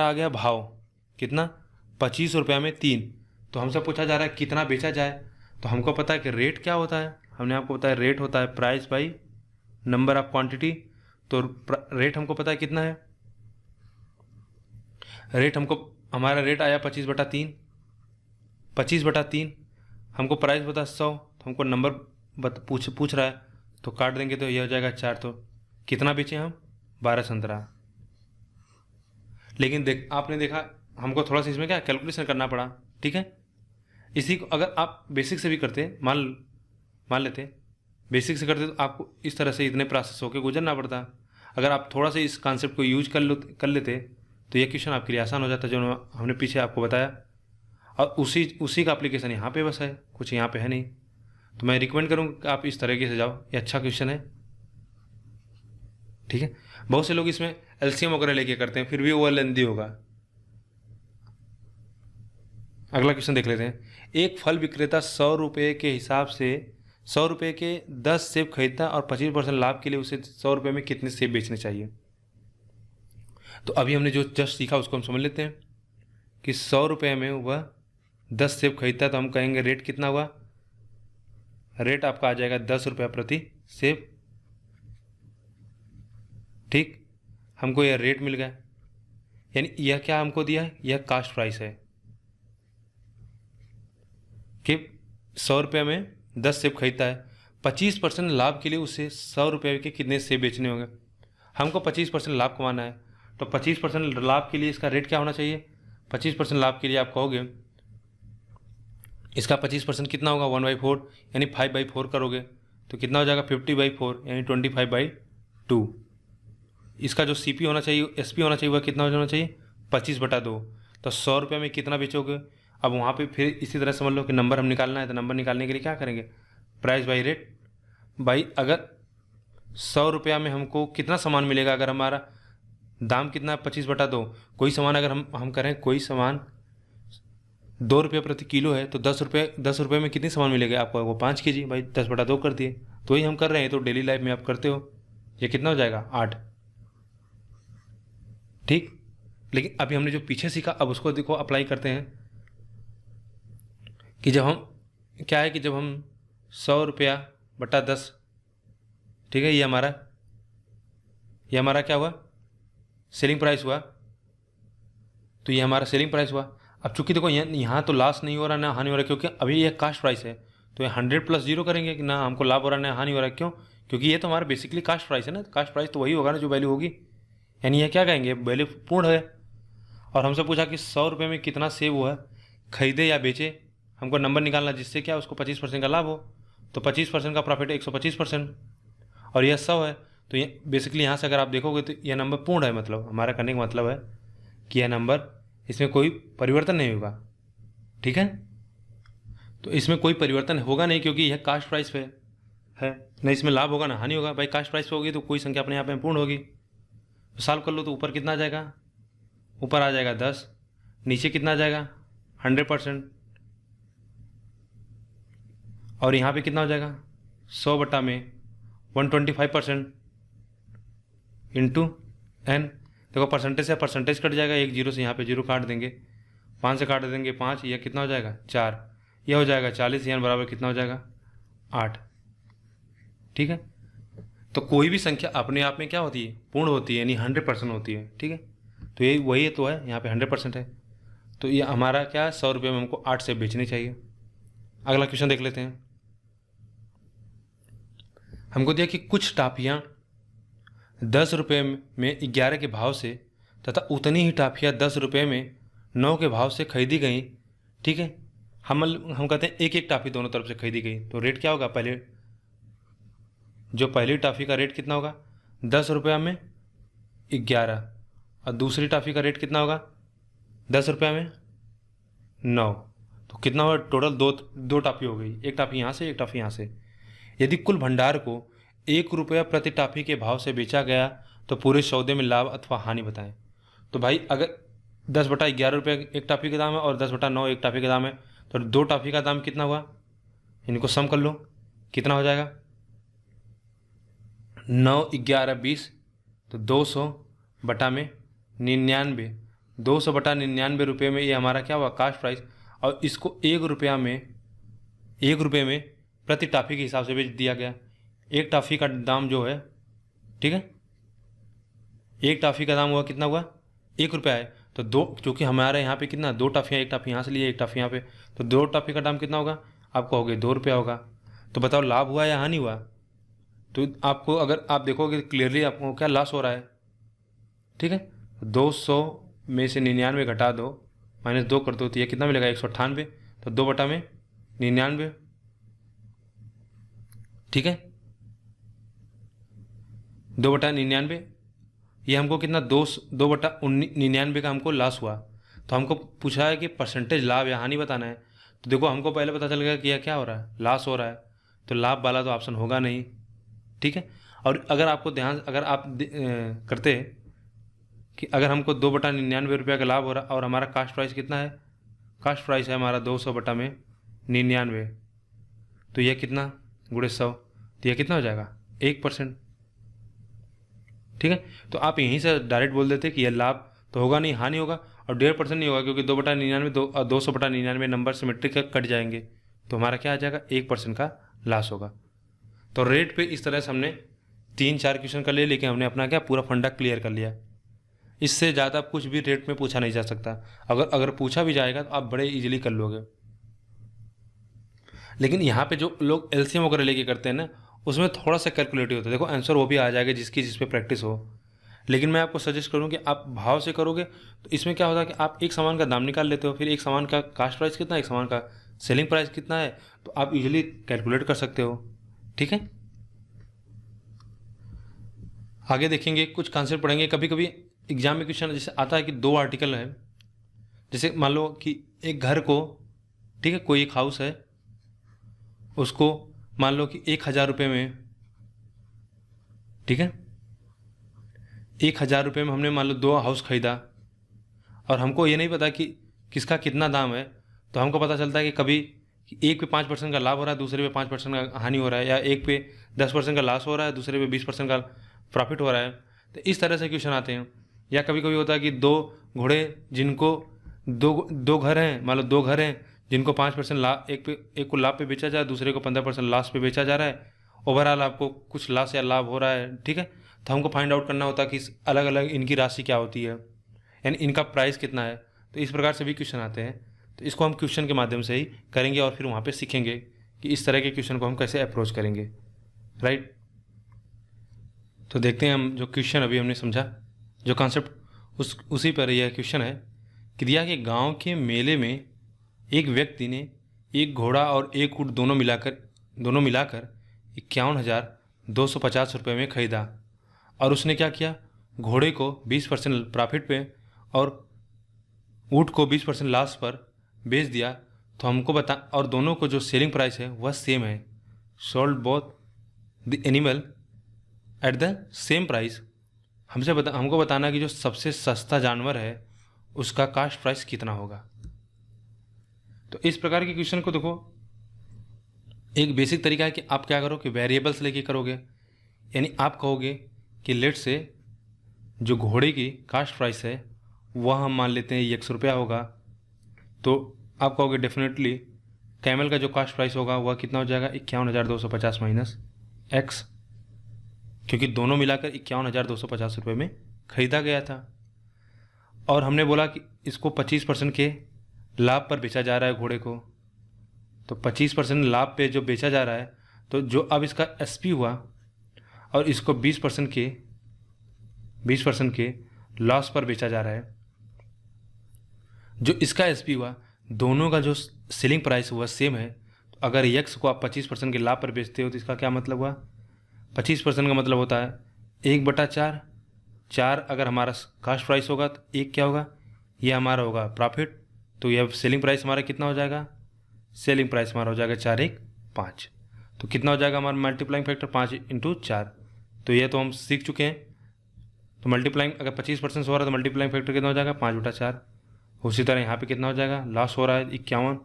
Speaker 1: आ गया भाव, कितना, 25 रुपया में 3। तो हमसे पूछा जा रहा है कितना बेचा जाए। तो हमको पता है कि रेट क्या होता है, हमने आपको बताया रेट होता है price by number of quantity. तो रेट हमको पता है कितना है, हमारा रेट आया 25/3। 25/3 हमको प्राइस बता 100, तो हमको नंबर पूछ रहा है, तो काट देंगे तो यह हो जाएगा 4। तो कितना बेचे हम, 12 संतरा। लेकिन आपने देखा हमको थोड़ा सा इसमें क्या कैलकुलेशन करना पड़ा। ठीक है, इसी को अगर आप बेसिक से भी करते, मान लेते बेसिक से करते तो आपको इस तरह से इतने प्रोसेस होकर गुजरना पड़ता। अगर आप थोड़ा सा इस कॉन्सेप्ट को यूज कर लेते तो ये क्वेश्चन आपके लिए आसान हो जाता, जो हमने पीछे आपको बताया। और उसी का एप्लीकेशन यहाँ पे बस है, कुछ यहाँ पे है नहीं। तो मैं रिकमेंड करूँगा कि आप इस तरीके से जाओ, ये अच्छा क्वेश्चन है। ठीक है, बहुत से लोग इसमें LCM वगैरह लेके करते हैं, फिर भी वो लेंदी होगा। अगला क्वेश्चन देख लेते हैं। एक फल विक्रेता 100 रुपये के हिसाब से 100 रुपये के 10 सेब खरीदता और 25% लाभ के लिए उसे 100 रुपये में कितने सेब बेचने चाहिए। तो अभी हमने जो जस्ट सीखा उसको हम समझ लेते हैं कि 100 रुपये में वह 10 सेब खरीदता है, तो हम कहेंगे रेट कितना हुआ, रेट आपका आ जाएगा 10 रुपया प्रति सेब। ठीक, हमको यह रेट मिल गया, यानी यह क्या हमको दिया है, यह कास्ट प्राइस है कि 100 रुपये में 10 सेब खरीदता है, 25% लाभ के लिए उसे 100 रुपये के कितने सेब बेचने होंगे। हमको 25% लाभ कमाना है, तो 25% लाभ के लिए इसका रेट क्या होना चाहिए। 25% लाभ के लिए आप कहोगे इसका 25% कितना होगा, 1/4 यानी 5/4 करोगे तो कितना हो जाएगा, 50/4 यानी 25/2। इसका जो CP होना चाहिए, SP होना चाहिए, वह कितना होना चाहिए, 25/2। तो 100 रुपये में कितना बेचोगे। अब वहाँ पे फिर इसी तरह समझ लो कि नंबर हम निकालना है, तो नंबर निकालने के लिए क्या करेंगे, प्राइस बाई रेट बाई, अगर 100 रुपया में हमको कितना सामान मिलेगा, अगर हमारा दाम कितना है 25/2, कोई सामान अगर हम करें, कोई सामान 2 रुपये प्रति किलो है, तो 10 रुपये में कितनी सामान मिलेगा आपको, वो 5 kg भाई 10/2 कर दिए। तो ही हम कर रहे हैं, तो डेली लाइफ में आप करते हो, ये कितना हो जाएगा 8। ठीक, लेकिन अभी हमने जो पीछे सीखा अब उसको देखो अप्लाई करते हैं कि जब हम क्या है कि जब हम 100 रुपया बटा 10, ठीक है, ये हमारा क्या हुआ, सेलिंग प्राइस हुआ। तो ये हमारा सेलिंग प्राइस हुआ। अब चूंकि देखो यहाँ तो लॉस नहीं हो रहा ना हानि हो रहा, क्योंकि अभी ये कास्ट प्राइस है, तो ये 100 + 0 करेंगे कि ना हमको लाभ हो रहा ना हानि हो रहा है। क्यों, क्योंकि ये तो हमारा बेसिकली कास्ट प्राइस है ना, कास्ट प्राइस तो वही होगा ना जो वैल्यू होगी, यानी ये क्या कहेंगे, वैल्यू पूर्ण है। और हमसे पूछा कि 100 रुपये में कितना सेब हुआ, खरीदे या बेचे, हमको नंबर निकालना जिससे क्या उसको 25% का लाभ हो। तो 25% का प्रॉफिट है 125%, और यह 100 है। तो ये बेसिकली यहाँ से अगर आप देखोगे तो यह नंबर पूर्ण है, मतलब हमारा करने का मतलब है कि यह नंबर, इसमें कोई परिवर्तन नहीं होगा। ठीक है, तो इसमें कोई परिवर्तन होगा नहीं, क्योंकि यह कास्ट प्राइस पे है, ना इसमें लाभ होगा ना हानि होगा। भाई कास्ट प्राइस पे होगी तो कोई संख्या अपने यहाँ पे पूर्ण होगी। तो सॉल्व कर लो, तो ऊपर कितना आ जाएगा, ऊपर आ जाएगा 10, नीचे कितना आ जाएगा 100%, और यहाँ पे कितना हो जाएगा 100/125% इंटू n। देखो परसेंटेज से परसेंटेज कट जाएगा, एक 0 से यहाँ पे 0 काट देंगे, 5 से काट देंगे 5, यह कितना हो जाएगा 4, यह हो जाएगा 40, यानी बराबर कितना हो जाएगा 8। ठीक है, तो कोई भी संख्या अपने आप में क्या होती है, पूर्ण होती है, यानी 100% होती है। ठीक है, तो ये वही तो है, यहाँ पे 100% है। तो ये हमारा क्या है, 100 रुपये में हमको 8 सेब बेचने चाहिए। अगला क्वेश्चन देख लेते हैं। हमको दिया कि कुछ टाफियाँ 10 रुपये में 11 के भाव से तथा उतनी ही टाफियाँ 10 रुपये में 9 के भाव से खरीदी गई, ठीक है। हम कहते हैं एक एक टॉफ़ी दोनों तरफ से खरीदी गई, तो रेट क्या होगा, पहले जो पहली टॉफ़ी का रेट कितना होगा 10 रुपया में 11, और दूसरी टॉफ़ी का रेट कितना होगा 10 रुपया में 9, तो कितना होगा टोटल, दो टॉफ़ी हो गई, एक टॉफ़ी यहाँ से एक टॉफ़ी यहाँ से। यदि कुल भंडार को 1 रुपया प्रति टॉफ़ी के भाव से बेचा गया तो पूरे सौदे में लाभ अथवा हानि बताएं। तो भाई अगर 10/11 रुपये एक टॉफ़ी का दाम है और 10/9 एक टॉफ़ी का दाम है, तो 2 टॉफ़ी का दाम कितना हुआ, इनको सम कर लो, कितना हो जाएगा 9 11 20, तो 200/99, 200/99 रुपये में ये हमारा क्या हुआ कास्ट प्राइस, और इसको 1 रुपये में प्रति टॉफ़ी के हिसाब से बेच दिया गया। एक टॉफ़ी का दाम जो है, ठीक है, एक टॉफ़ी का दाम हुआ कितना हुआ 1 रुपया है, तो दो, क्योंकि हमारे यहाँ पे कितना 2 टॉफ़ियाँ, एक टॉफ़ी यहाँ से लिए एक टॉफ़ी यहाँ पे, तो 2 टॉफ़ी का दाम कितना होगा आपको हो गया 2 रुपया होगा। तो बताओ लाभ हुआ या हानि हुआ, तो आपको अगर आप देखोगे क्लियरली आपको क्या लॉस हो रहा है, ठीक है। 200 में से 99 घटा दो, -2 कर दो, तो ये कितना मिलेगा 198, तो 2/99, ठीक है, 2/99, ये हमको कितना 2/99 का हमको लॉस हुआ। तो हमको पूछा है कि परसेंटेज लाभ या हानि बताना है, तो देखो हमको पहले पता चल गया कि यह क्या हो रहा है, लॉस हो रहा है, तो लाभ वाला तो ऑप्शन होगा नहीं, ठीक है। और अगर आपको अगर आप करते कि अगर हमको 2/99 रुपया का लाभ हो रहा और हमारा कास्ट प्राइस कितना है, कास्ट प्राइस है हमारा 200/99, तो यह कितना गुणे 100, तो यह कितना हो जाएगा 1%, ठीक है। तो आप यहीं से डायरेक्ट बोल देते कि यह लाभ तो होगा नहीं, हानि होगा, और 1.5% नहीं होगा, क्योंकि 2/99 200/99 नंबर सिमेट्रिक कट जाएंगे, तो हमारा क्या आ जाएगा 1% का लॉस होगा। तो रेट पे इस तरह से हमने 3-4 क्वेश्चन कर लिए, लेकिन हमने अपना क्या पूरा फंडा क्लियर कर लिया। इससे ज़्यादा कुछ भी रेट में पूछा नहीं जा सकता, अगर पूछा भी जाएगा तो आप बड़े इजीली कर लोगे। लेकिन यहाँ पे जो लोग एलसीएम वगैरह लेके करते हैं ना, उसमें थोड़ा सा कैलकुलेटिव होता है। देखो आंसर वो भी आ जाएगा जिस पे प्रैक्टिस हो, लेकिन मैं आपको सजेस्ट करूँ कि आप भाव से करोगे तो इसमें क्या होता है कि आप एक सामान का दाम निकाल लेते हो, फिर एक सामान का कास्ट प्राइस कितना है, एक सामान का सेलिंग प्राइस कितना है, तो आप इजीली कैलकुलेट कर सकते हो, ठीक है। आगे देखेंगे कुछ कॉन्सेप्ट पढ़ेंगे। कभी कभी एग्जाम में क्वेश्चन जैसे आता है कि 2 आर्टिकल है, जैसे मान लो कि एक घर को, ठीक है, कोई एक हाउस है, उसको मान लो कि 1000 रुपये में, ठीक है, 1000 रुपये में हमने मान लो 2 हाउस खरीदा, और हमको ये नहीं पता कि किसका कितना दाम है, तो हमको पता चलता है कि कभी एक पे 5% का लाभ हो रहा है, दूसरे पे 5% का हानि हो रहा है, या एक पे 10% का लॉस हो रहा है, दूसरे पे 20% का प्रॉफिट हो रहा है। तो इस तरह से क्वेश्चन आते हैं। या कभी कभी होता है कि 2 घोड़े जिनको दो घर हैं, मान लो 2 घर हैं जिनको 5% लाभ, एक को लाभ पे बेचा जा रहा है, दूसरे को 15% लॉस पे बेचा जा रहा है, ओवरऑल आपको कुछ लॉस या लाभ हो रहा है, ठीक है। तो हमको फाइंड आउट करना होता है कि अलग अलग इनकी राशि क्या होती है, यानी इनका प्राइस कितना है। तो इस प्रकार से भी क्वेश्चन आते हैं, तो इसको हम क्वेश्चन के माध्यम से ही करेंगे और फिर वहाँ पे सीखेंगे कि इस तरह के क्वेश्चन को हम कैसे अप्रोच करेंगे, राइट। तो देखते हैं हम जो क्वेश्चन अभी हमने समझा, जो कॉन्सेप्ट उसी पर यह क्वेश्चन है कि दिया कि गांव के मेले में एक व्यक्ति ने एक घोड़ा और एक ऊँट दोनों मिलाकर 51,250 रुपये में ख़रीदा, और उसने क्या किया, घोड़े को 20% प्रॉफिट पे और ऊँट को 20% लॉस पर बेच दिया। तो हमको बता, और दोनों को जो सेलिंग प्राइस है वह सेम है, sold both the animal at the same price. हमको बताना कि जो सबसे सस्ता जानवर है उसका कास्ट प्राइस कितना होगा। तो इस प्रकार के क्वेश्चन को देखो, एक बेसिक तरीका है कि आप क्या करो कि वेरिएबल्स लेके करोगे, यानी आप कहोगे कि लेट से जो घोड़े की कास्ट प्राइस है वह हम मान लेते हैं 100 रुपया होगा, तो आप कहोगे डेफिनेटली कैमल का जो कास्ट प्राइस होगा वह कितना हो जाएगा 51,250 माइनस एक्स, क्योंकि दोनों मिलाकर 51,250 रुपये में ख़रीदा गया था। और हमने बोला कि इसको 25% के लाभ पर बेचा जा रहा है घोड़े को, तो 25% लाभ पे जो बेचा जा रहा है, तो जो अब इसका एसपी हुआ और इसको 20% के लॉस पर बेचा जा रहा है। जो इसका एसपी हुआ, दोनों का जो सेलिंग प्राइस हुआ सेम है। तो अगर यक्स को आप 25% के लाभ पर बेचते हो तो इसका क्या मतलब हुआ, 25% का मतलब होता है 1/4। 4 अगर हमारा कास्ट प्राइस होगा तो 1 क्या होगा, ये हमारा होगा प्रॉफिट। तो यह सेलिंग प्राइस हमारा कितना हो जाएगा, सेलिंग प्राइस हमारा हो जाएगा 4 1 5। तो कितना हो जाएगा हमारा मल्टीप्लाइंग फैक्टर 5 × 4। तो ये तो हम सीख चुके हैं। तो मल्टीप्लाइंग अगर 25% हो रहा है तो मल्टीप्लाइंग फैक्टर कितना हो जाएगा 5/4। उसी तरह यहाँ पे कितना हो जाएगा, लॉस हो रहा है 51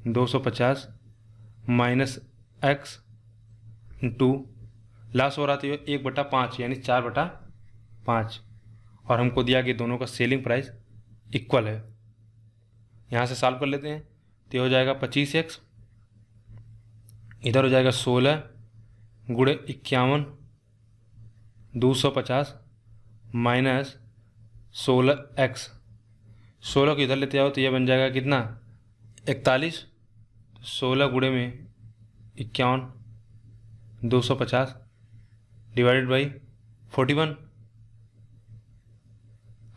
Speaker 1: 250 माइनस एक्स टू, लॉस हो रहा था 1/5 यानी 4/5। और हमको दिया कि दोनों का सेलिंग प्राइस इक्वल है। यहाँ से सॉल्व कर लेते हैं। तो हो जाएगा 25x, इधर हो जाएगा 16 गुणे 51 250 माइनस 16x। 16 को इधर लेते आओ तो यह बन जाएगा कितना 41। 16 गुणे में 51 250 डिवाइडेड बाई 41।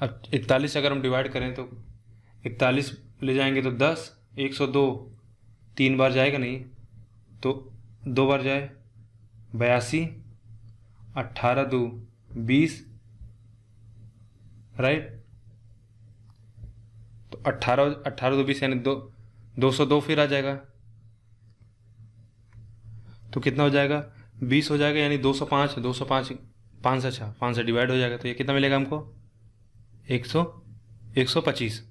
Speaker 1: अब 41 अगर हम डिवाइड करें तो 41 ले जाएंगे तो 10, 102 3 बार जाएगा नहीं तो 2 बार जाए 82, 18 2 20, राइट। तो 18 2 20 यानी 202 फिर आ जाएगा। तो कितना हो जाएगा 20 हो जाएगा यानी 205 205 5 से, अच्छा 5 से डिवाइड हो जाएगा। तो ये कितना मिलेगा हमको 125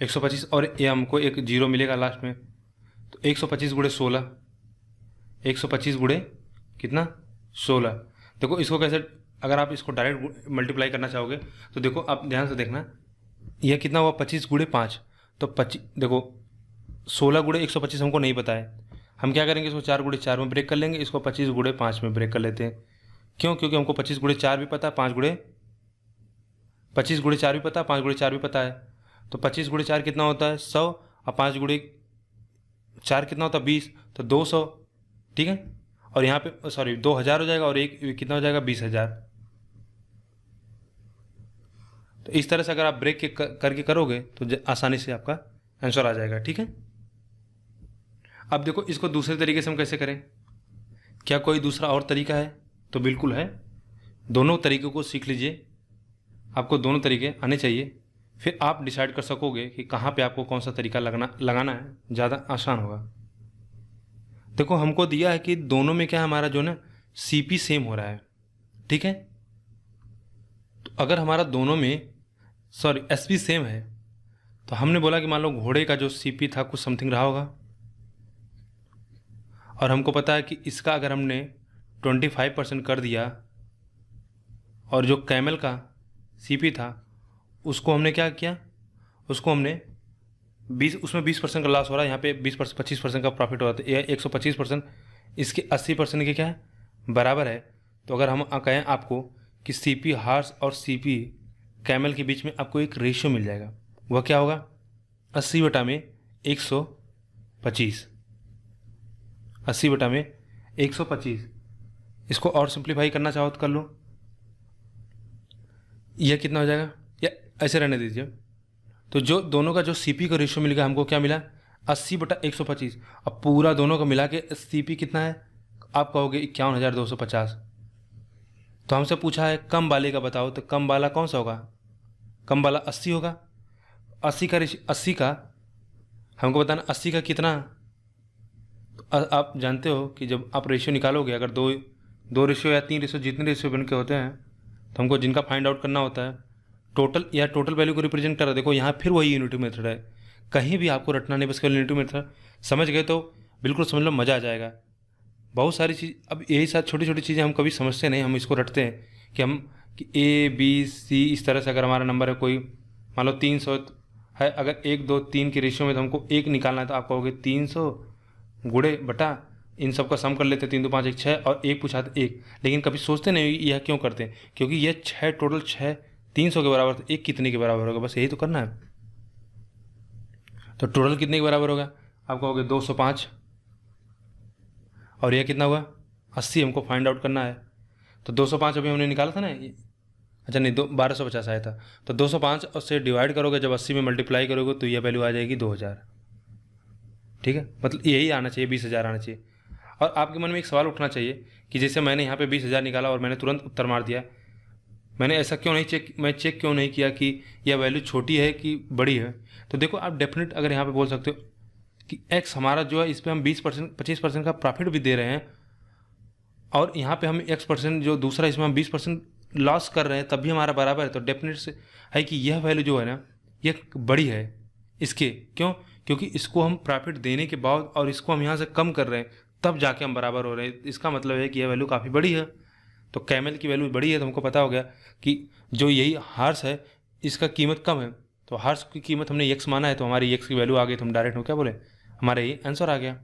Speaker 1: 125 और ये हमको एक जीरो मिलेगा लास्ट में। तो 125 गुणे 16, 125 गुणे कितना 16। देखो इसको कैसे, अगर आप इसको डायरेक्ट मल्टीप्लाई करना चाहोगे तो देखो आप ध्यान से देखना, यह कितना हुआ 25 गुणे 5। तो 25 देखो 16 गुणे 125 हमको नहीं पता है, हम क्या करेंगे इसको 4 गुणे 4 में ब्रेक कर लेंगे, इसको 25 गुणे 5 में ब्रेक कर लेते हैं। क्यों, क्योंकि हमको 25 गुणे 4 भी पता है, 25 गुणे 4 भी पता है, 5 गुणे 4 भी पता है। तो 25 गुणे 4 कितना होता है 100 और 5 गुणे 4 कितना होता है 20, तो 200, ठीक है। और यहाँ पे सॉरी 2000 हो जाएगा और एक कितना हो जाएगा 20,000। तो इस तरह से अगर आप ब्रेक करके करोगे तो आसानी से आपका आंसर आ जाएगा, ठीक है। अब देखो इसको दूसरे तरीके से हम कैसे करें, क्या कोई दूसरा और तरीका है, तो बिल्कुल है। दोनों तरीकों को सीख लीजिए, आपको दोनों तरीके आने चाहिए, फिर आप डिसाइड कर सकोगे कि कहाँ पे आपको कौन सा तरीका लगाना है, ज़्यादा आसान होगा। देखो हमको दिया है कि दोनों में क्या हमारा जो ना सीपी सेम हो रहा है, ठीक है। तो अगर हमारा दोनों में एसपी सेम है तो हमने बोला कि मान लो घोड़े का जो सीपी था कुछ समथिंग रहा होगा, और हमको पता है कि इसका अगर हमने 25% कर दिया और जो कैमल का सीपी था उसको हमने क्या किया, उसको हमने 20, उसमें 20% का लॉस हो रहा है, यहाँ पे 25% का प्रॉफिट हो रहा है। 125% इसके 80% के क्या है बराबर है। तो अगर हम कहें आपको कि सीपी हार्स और सीपी कैमल के बीच में आपको एक रेशियो मिल जाएगा, वह क्या होगा 80/125, 80/125। इसको और सिंप्लीफाई करना चाहो तो कर लो, यह कितना हो जाएगा, या ऐसे रहने दीजिए। तो जो दोनों का जो सीपी का रेशियो मिलेगा हमको क्या मिला 80/125। अब पूरा दोनों का मिला के सीपी कितना है, आप कहोगे 51,250। तो हमसे पूछा है कम वाले का बताओ, तो कम वाला कौन सा होगा, कम वाला 80 होगा। 80 का हमको बताना 80 का कितना। आप जानते हो कि जब आप रेशियो निकालोगे, अगर दो रेशियो या 3 रेशियो जितने रेशियो बन के होते हैं तो हमको जिनका फाइंड आउट करना होता है टोटल या टोटल वैल्यू को रिप्रेजेंट कर रहा है। देखो यहाँ फिर वही यूनिटी मेथड है, कहीं भी आपको रटना नहीं, बस केवल यूनिटी मेथड समझ गए तो बिल्कुल समझ लो मज़ा आ जाएगा। बहुत सारी चीज़, अब यही साथ छोटी छोटी चीज़ें हम कभी समझते नहीं, हम इसको रटते हैं कि हम कि A B C इस तरह से अगर हमारा नंबर है कोई मान लो 300 है, अगर 1 2 3 के रेशियो में तो हमको 1 निकालना है, तो आप कहोगे 300 गुणे बटा इन सब का सम कर लेते, 3 2 5 1 6 और 1 पूछा तो 1। लेकिन कभी सोचते नहीं यह क्यों करते हैं, क्योंकि यह 6 टोटल 6 300 के बराबर, तो 1 कितने के बराबर होगा, बस यही तो करना है। तो टोटल कितने के बराबर होगा, आप कहोगे 205, और यह कितना हुआ 80, हमको फाइंड आउट करना है। तो 205 अभी हमने निकाला था ना, अच्छा नहीं, 1250 आया था, तो 205 से डिवाइड करोगे, जब 80 में मल्टीप्लाई करोगे तो यह वैल्यू आ जाएगी 2000। ठीक है, मतलब यही आना चाहिए, 20,000 आना चाहिए। और आपके मन में एक सवाल उठना चाहिए कि जैसे मैंने यहाँ पे 20,000 निकाला और मैंने तुरंत उत्तर मार दिया, मैंने ऐसा क्यों नहीं मैं चेक क्यों नहीं किया कि यह वैल्यू छोटी है कि बड़ी है। तो देखो आप डेफिनेट अगर यहाँ पे बोल सकते हो कि एक्स हमारा जो है, इस पर हम 20% 25% का प्रॉफिट भी दे रहे हैं, और यहाँ पे हम x% जो दूसरा, इसमें हम 20% लॉस कर रहे हैं, तब भी हमारा बराबर है। तो डेफिनेट से है कि यह वैल्यू जो है ना, ये बड़ी है इसके। क्यों? क्योंकि इसको हम प्रॉफिट देने के बाद और इसको हम यहाँ से कम कर रहे हैं, तब जाके हम बराबर हो रहे हैं। इसका मतलब है कि यह वैल्यू काफ़ी बड़ी है। तो कैमल की वैल्यू बड़ी है, तो हमको पता हो गया कि जो यही हार्स है इसका कीमत कम है। तो हार्स की कीमत हमने x माना है, तो हमारी x की वैल्यू आ गई, तो हम डायरेक्ट हो क्या बोले, हमारा ये आंसर आ गया।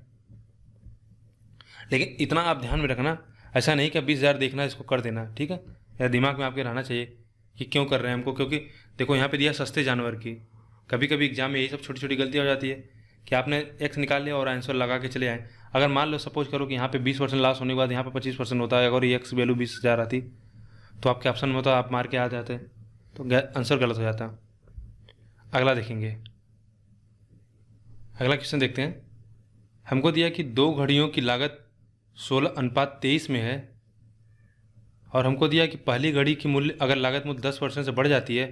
Speaker 1: लेकिन इतना आप ध्यान में रखना, ऐसा नहीं कि 20,000 देखना इसको कर देना, ठीक है। या दिमाग में आपके रहना चाहिए कि क्यों कर रहे हैं हमको, क्योंकि देखो यहाँ पे दिया सस्ते जानवर की। कभी कभी एग्जाम में यही सब छोटी छोटी गलतियाँ हो जाती है कि आपने x निकाल लिया और आंसर लगा के चले आए। अगर मान लो सपोज करो कि यहाँ पे 20% लॉस होने के बाद यहाँ पे 25% होता है, अगर ये x वैल्यू 20,000 आती तो आपके ऑप्शन में होता, आप मार के आ जाते, तो आंसर गलत हो जाता। अगला देखेंगे, अगला क्वेश्चन देखते हैं। हमको दिया कि 2 घड़ियों की लागत 16:23 में है, और हमको दिया कि पहली घड़ी की मूल्य, अगर लागत मूल्य 10% से बढ़ जाती है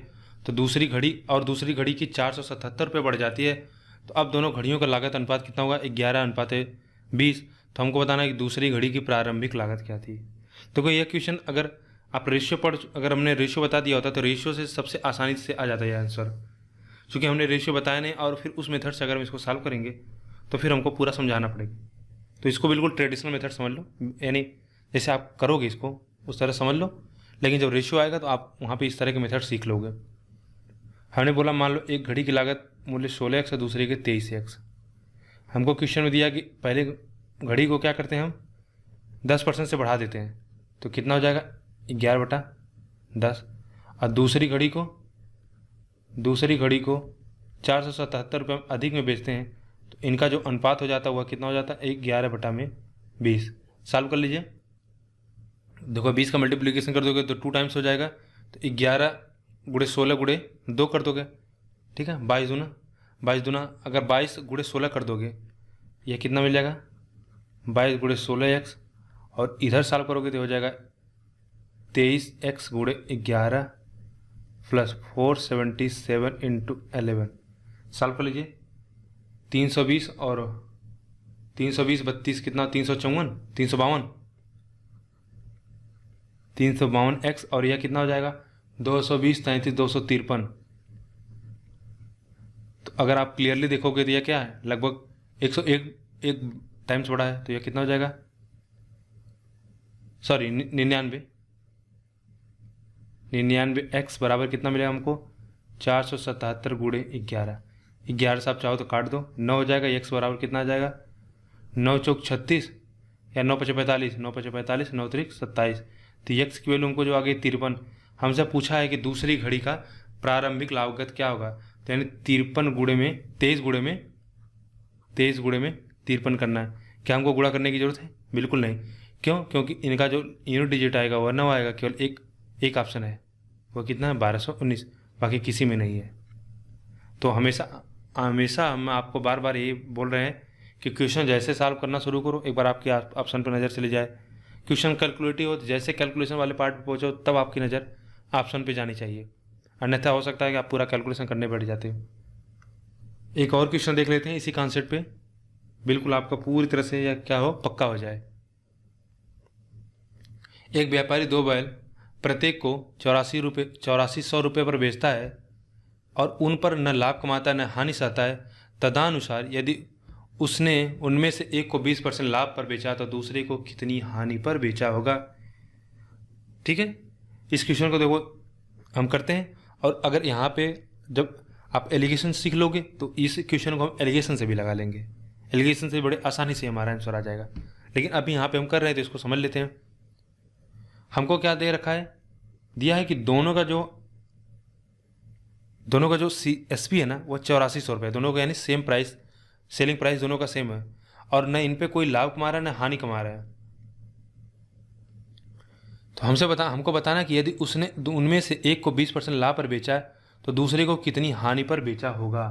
Speaker 1: तो दूसरी घड़ी की 477 रुपये बढ़ जाती है। तो अब दोनों घड़ियों का लागत अनुपात कितना होगा, 11:20। तो हमको बताना है कि दूसरी घड़ी की प्रारंभिक लागत क्या थी। तो कोई यह क्वेश्चन अगर आप अगर हमने रेशियो बता दिया होता तो रेशियो से सबसे आसानी से आ जाता है आंसर। चूँकि हमने रेशियो बताया नहीं, और फिर उस मेथड से अगर हम इसको सॉल्व करेंगे तो फिर हमको पूरा समझाना पड़ेगा। तो इसको बिल्कुल ट्रेडिशनल मेथड समझ लो, यानी जैसे आप करोगे इसको उस तरह समझ लो, लेकिन जब रेशियो आएगा तो आप वहाँ पे इस तरह के मेथड सीख लोगे। हमने बोला मान लो एक घड़ी की लागत मूल्य 16x और दूसरे के 23x। हमको क्वेश्चन में दिया कि पहले घड़ी को क्या करते हैं हम 10% से बढ़ा देते हैं, तो कितना हो जाएगा 11/10। और दूसरी घड़ी को 477 रुपये अधिक में बेचते हैं, तो इनका जो अनुपात हो जाता है वह कितना हो जाता है 11/20। सॉल्व कर लीजिए। देखो 20 का मल्टीप्लिकेशन कर दोगे तो 2 टाइम्स हो जाएगा, तो 11 × 16 × 2 कर दोगे, ठीक है। 22 दूना अगर 22 × 16 कर दोगे, यह कितना मिल जाएगा 22 × 16x, और इधर सॉल्व करोगे तो हो जाएगा 23x × 11 प्लस 477 × 11। सॉल्व कर लीजिए। 320 और 320 32 कितना 352x, और यह कितना हो जाएगा 220 33 253। तो अगर आप क्लियरली देखोगे तो यह क्या है, लगभग 101 टाइम्स बढ़ा है, तो यह कितना हो जाएगा, सॉरी 99x बराबर कितना मिलेगा हमको 477 × 11। 11 से आप चाहो तो काट दो, 9 हो जाएगा। x बराबर कितना आ जाएगा 9 चौक 36 या 9 पचे 45, 9 पचे 45, 9 त्रिक 27। तो x की वैल्यू हमको जो आ गई 53। हमसे पूछा है कि दूसरी घड़ी का प्रारंभिक लागत क्या होगा, तो यानी 23 गुणे में 53 करना है। क्या हमको गुणा करने की जरूरत है? बिल्कुल नहीं। क्यों? क्योंकि इनका जो यूनिट डिजिट आएगा वह 9 आएगा, केवल एक ऑप्शन है, वो कितना है 1219, बाकी किसी में नहीं है। तो हमेशा हम आपको बार बार ये बोल रहे हैं कि क्वेश्चन जैसे सॉल्व करना शुरू करो, एक बार आपके ऑप्शन पर नज़र चली जाए। क्वेश्चन कैलकुलेटिव हो तो जैसे कैलकुलेशन वाले पार्ट पे पहुँचो तब आपकी नज़र ऑप्शन पे जानी चाहिए, अन्यथा हो सकता है कि आप पूरा कैलकुलेशन करने बैठ जाते हो। एक और क्वेश्चन देख लेते हैं इसी कॉन्सेप्ट पे, बिल्कुल आपका पूरी तरह से या क्या हो पक्का हो जाए। एक व्यापारी 2 बैल प्रत्येक को 8400 रुपये पर बेचता है और उन पर न लाभ कमाता है न हानि सहता है। तदनुसार यदि उसने उनमें से एक को 20% लाभ पर बेचा तो दूसरे को कितनी हानि पर बेचा होगा। ठीक है, इस क्वेश्चन को देखो हम करते हैं, और अगर यहाँ पे जब आप एलिगेशन सीख लोगे तो इस क्वेश्चन को हम एलिगेशन से भी लगा लेंगे। एलिगेशन से बड़े आसानी से हमारा आंसर आ जाएगा, लेकिन अभी यहाँ पे हम कर रहे हैं तो इसको समझ लेते हैं। हमको क्या दे रखा है, दिया है कि दोनों का जो CSP है ना वो 8400 रुपये, दोनों का यानी सेम प्राइस, सेलिंग प्राइस दोनों का सेम है, और न इन पे कोई लाभ कमा रहा है न हानि कमा रहा है। तो हमको बताना कि यदि उसने उनमें से एक को 20% लाभ पर बेचा है तो दूसरे को कितनी हानि पर बेचा होगा।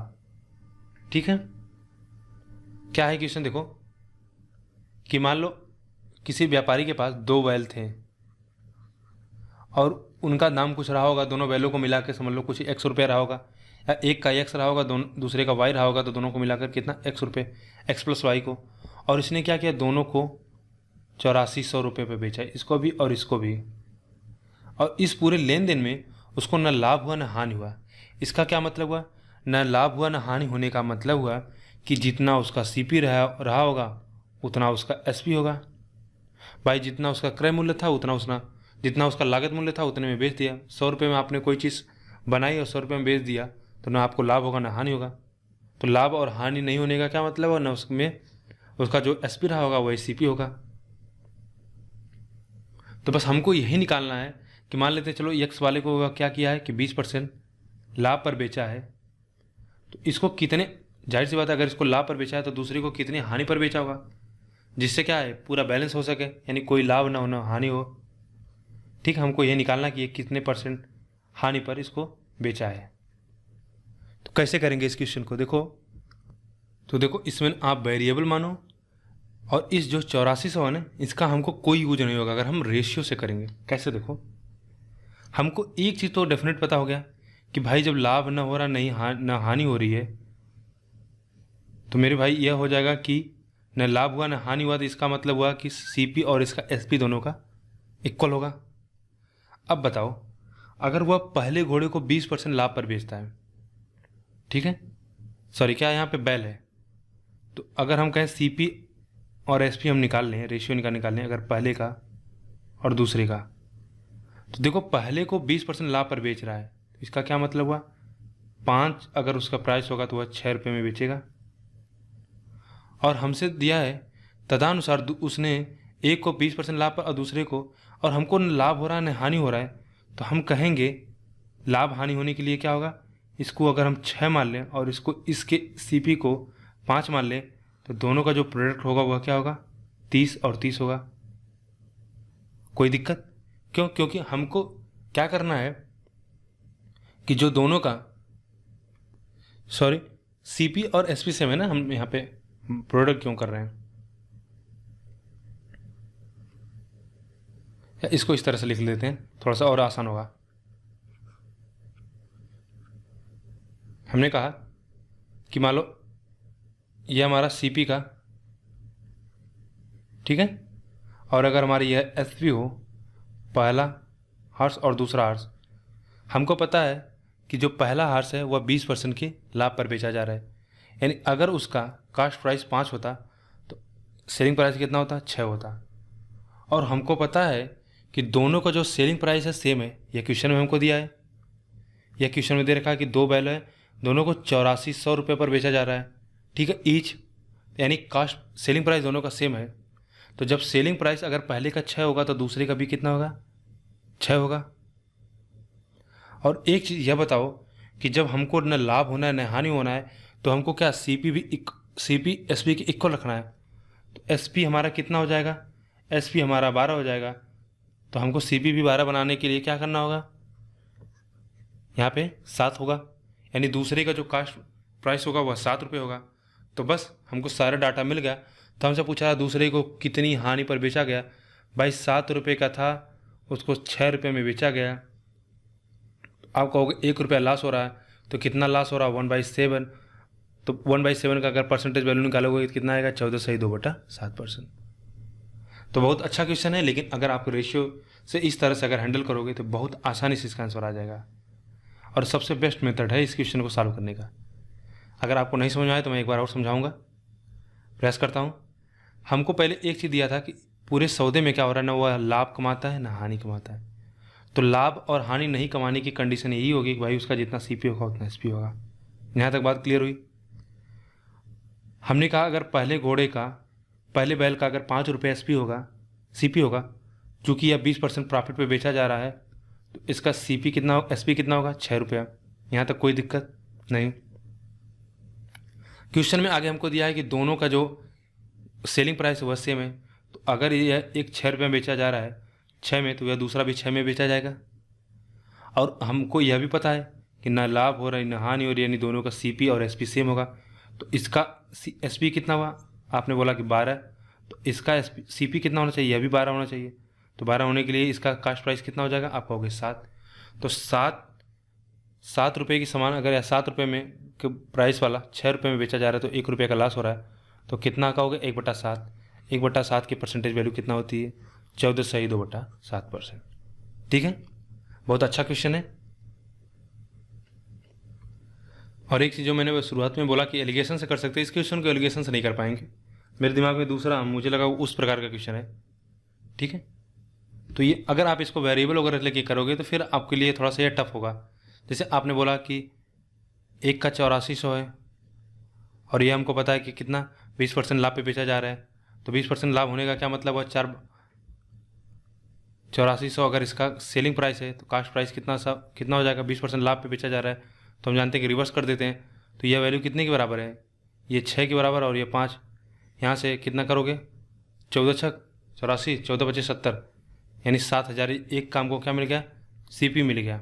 Speaker 1: ठीक है, क्या है क्वेश्चन देखो कि मान लो किसी व्यापारी के पास 2 बैल थे और उनका दाम कुछ रहा होगा, दोनों बैलों को मिला के समझ लो कुछ X रुपया रहा होगा, या एक का X रहा होगा, दूसरे का Y रहा होगा, तो दोनों को मिलाकर कितना X रुपये, X प्लस Y को। और इसने क्या किया, दोनों को 8400 रुपये पे बेचा, इसको भी और इसको भी। और इस पूरे लेन देन में उसको न लाभ हुआ न हानि हुआ। इसका क्या मतलब हुआ, न लाभ हुआ न हानि होने का मतलब हुआ कि जितना उसका CP रहा होगा उतना उसका SP होगा। भाई जितना उसका क्रय मूल्य था उतना जितना उसका लागत मूल्य था उतने में बेच दिया। 100 रुपये में आपने कोई चीज़ बनाई और 100 रुपये में बेच दिया, तो ना आपको लाभ होगा ना हानि होगा। तो लाभ और हानि नहीं होने का क्या मतलब है, ना उसमें उसका जो SP रहा होगा वही CP होगा। तो बस हमको यही निकालना है कि मान लेते हैं चलो X वाले को क्या किया है कि 20% लाभ पर बेचा है, तो इसको कितने, जाहिर सी बात है अगर इसको लाभ पर बेचा है तो दूसरे को कितनी हानि पर बेचा होगा, जिससे क्या है पूरा बैलेंस हो सके, यानी कोई लाभ ना हो ना हानि हो। ठीक, हमको ये निकालना कि ये कितने % हानि पर इसको बेचा है। तो कैसे करेंगे इस क्वेश्चन को, देखो इसमें आप वेरिएबल मानो और इस जो 8400 है ना, इसका हमको कोई यूज नहीं होगा अगर हम रेशियो से करेंगे। कैसे, देखो हमको एक चीज़ तो डेफिनेट पता हो गया कि भाई जब लाभ ना हो रहा ना हानि हो रही है, तो मेरे भाई यह हो जाएगा कि न लाभ हुआ ना हानि हुआ, तो इसका मतलब हुआ कि CP और इसका SP दोनों का इक्वल होगा। अब बताओ अगर वह पहले घोड़े को 20% लाभ पर बेचता है, ठीक है, सॉरी क्या यहाँ पे बैल है, तो अगर हम कहें CP और SP हम निकाल लें, रेशियो निकाल लें अगर पहले का और दूसरे का, तो देखो पहले को 20% लाभ पर बेच रहा है, तो इसका क्या मतलब हुआ, 5 अगर उसका प्राइस होगा तो वह 6 रुपये में बेचेगा। और हमसे दिया है तदनुसार उसने एक को 20% लाभ पर और दूसरे को, और हमको न लाभ हो रहा है न हानि हो रहा है, तो हम कहेंगे लाभ हानि होने के लिए क्या होगा, इसको अगर हम 6 मान लें और इसके CP को 5 मान लें, तो दोनों का जो प्रोडक्ट होगा वह क्या होगा, 30 और 30 होगा। कोई दिक्कत क्यों, क्योंकि हमको क्या करना है कि जो दोनों का CP और SP सेम है ना, हम यहाँ पे प्रोडक्ट क्यों कर रहे हैं, या इसको इस तरह से लिख लेते हैं, थोड़ा सा और आसान होगा। हमने कहा कि मान लो ये हमारा CP का, ठीक है, और अगर हमारी यह SP हो, पहला हार्स और दूसरा हार्स, हमको पता है कि जो पहला हार्स है वह 20% के लाभ पर बेचा जा रहा है, यानी अगर उसका कास्ट प्राइस 5 होता तो सेलिंग प्राइस कितना होता, 6 होता। और हमको पता है कि दोनों का जो सेलिंग प्राइस है सेम है, यह क्वेश्चन में हमको दिया है, यह क्वेश्चन में दे रखा है कि 2 बैल है, दोनों को 8400 रुपये पर बेचा जा रहा है, ठीक है, ईच, यानी कास्ट सेलिंग प्राइस दोनों का सेम है। तो जब सेलिंग प्राइस अगर पहले का 6 होगा तो दूसरे का भी कितना होगा, 6 होगा। और एक चीज़ यह बताओ कि जब हमको न लाभ होना है न हानि होना है, तो हमको क्या CP SP के इक्वल रखना है। तो SP हमारा कितना हो जाएगा, SP हमारा 12 हो जाएगा। तो हमको CP भी 12 बनाने के लिए क्या करना होगा, यहाँ पे 7 होगा, यानी दूसरे का जो कास्ट प्राइस होगा वह 7 रुपये होगा। तो बस हमको सारा डाटा मिल गया। तो हमसे पूछा दूसरे को कितनी हानि पर बेचा गया, भाई 7 रुपये का था, उसको 6 रुपये में बेचा गया। आप कहोगे 1 रुपया लॉस हो रहा है, तो कितना लॉस हो रहा है, 1/7। तो 1/7 का अगर परसेंटेज वैल्यू निकालोगे तो कितना आएगा, 14.2/7%। तो बहुत अच्छा क्वेश्चन है, लेकिन अगर आप रेशियो से इस तरह से अगर हैंडल करोगे तो बहुत आसानी से इसका आंसर आ जाएगा, और सबसे बेस्ट मेथड है इस क्वेश्चन को सॉल्व करने का। अगर आपको नहीं समझ में आए तो मैं एक बार और समझाऊंगा, प्रयास करता हूँ। हमको पहले एक चीज़ दिया था कि पूरे सौदे में क्या हो रहा है, ना वह लाभ कमाता है ना हानि कमाता है। तो लाभ और हानि नहीं कमाने की कंडीशन यही होगी कि भाई उसका जितना CP होगा उतना SP होगा। यहाँ तक बात क्लियर हुई। हमने कहा अगर पहले बैल का अगर 5 रुपये SP होगा, CP होगा, चूँकि यह 20% प्रॉफिट पे बेचा जा रहा है, तो इसका CP कितना, SP कितना होगा, 6 रुपया। यहाँ तक कोई दिक्कत नहीं। क्वेश्चन में आगे हमको दिया है कि दोनों का जो सेलिंग प्राइस वह सेम है, तो अगर यह एक 6 रुपये में बेचा जा रहा है, 6 में, तो यह दूसरा भी 6 में बेचा जाएगा। और हमको यह भी पता है कि ना लाभ हो रहा है ना हानि हो रही है, यानी दोनों का सीपी और एसपी सेम होगा। तो इसका एसपी कितना हुआ, आपने बोला कि 12, तो इसका सीपी कितना होना चाहिए, यह भी 12 होना चाहिए। तो 12 होने के लिए इसका कास्ट प्राइस कितना हो जाएगा, आप कहोगे 7। तो 7 रुपये की सामान अगर 7 रुपये में प्राइस वाला 6 रुपये में बेचा जा रहा है, तो 1 रुपये का लॉस हो रहा है। तो कितना कहोगे, 1/7। 1/7 की परसेंटेज वैल्यू कितना होती है, 14.2/7%। ठीक है, बहुत अच्छा क्वेश्चन है। और एक चीज़ जो मैंने शुरुआत में बोला कि एलिगेशन से कर सकते हैं, इस क्वेश्चन को एलिगेशन से नहीं कर पाएंगे। मेरे दिमाग में दूसरा मुझे लगा उस प्रकार का क्वेश्चन है। ठीक है, तो ये अगर आप इसको वेरिएबल वगैरह लेके करोगे तो फिर आपके लिए थोड़ा सा ये टफ होगा। जैसे आपने बोला कि 1 का 8400 है और ये हमको पता है कि कितना 20% लाभ पे बेचा जा रहा है। तो 20% लाभ होने का क्या मतलब हुआ, 8400 अगर इसका सेलिंग प्राइस है तो कास्ट प्राइस कितना हो जाएगा, 20% लाभ पे बेचा जा रहा है। तो हम जानते हैं कि रिवर्स कर देते हैं, तो यह वैल्यू कितने के बराबर है, ये 6 के बराबर और ये 5। यहाँ से कितना करोगे, 14×6 = 84, 14×5 = 70, यानी 7000। एक काम को क्या मिल गया, सीपी मिल गया।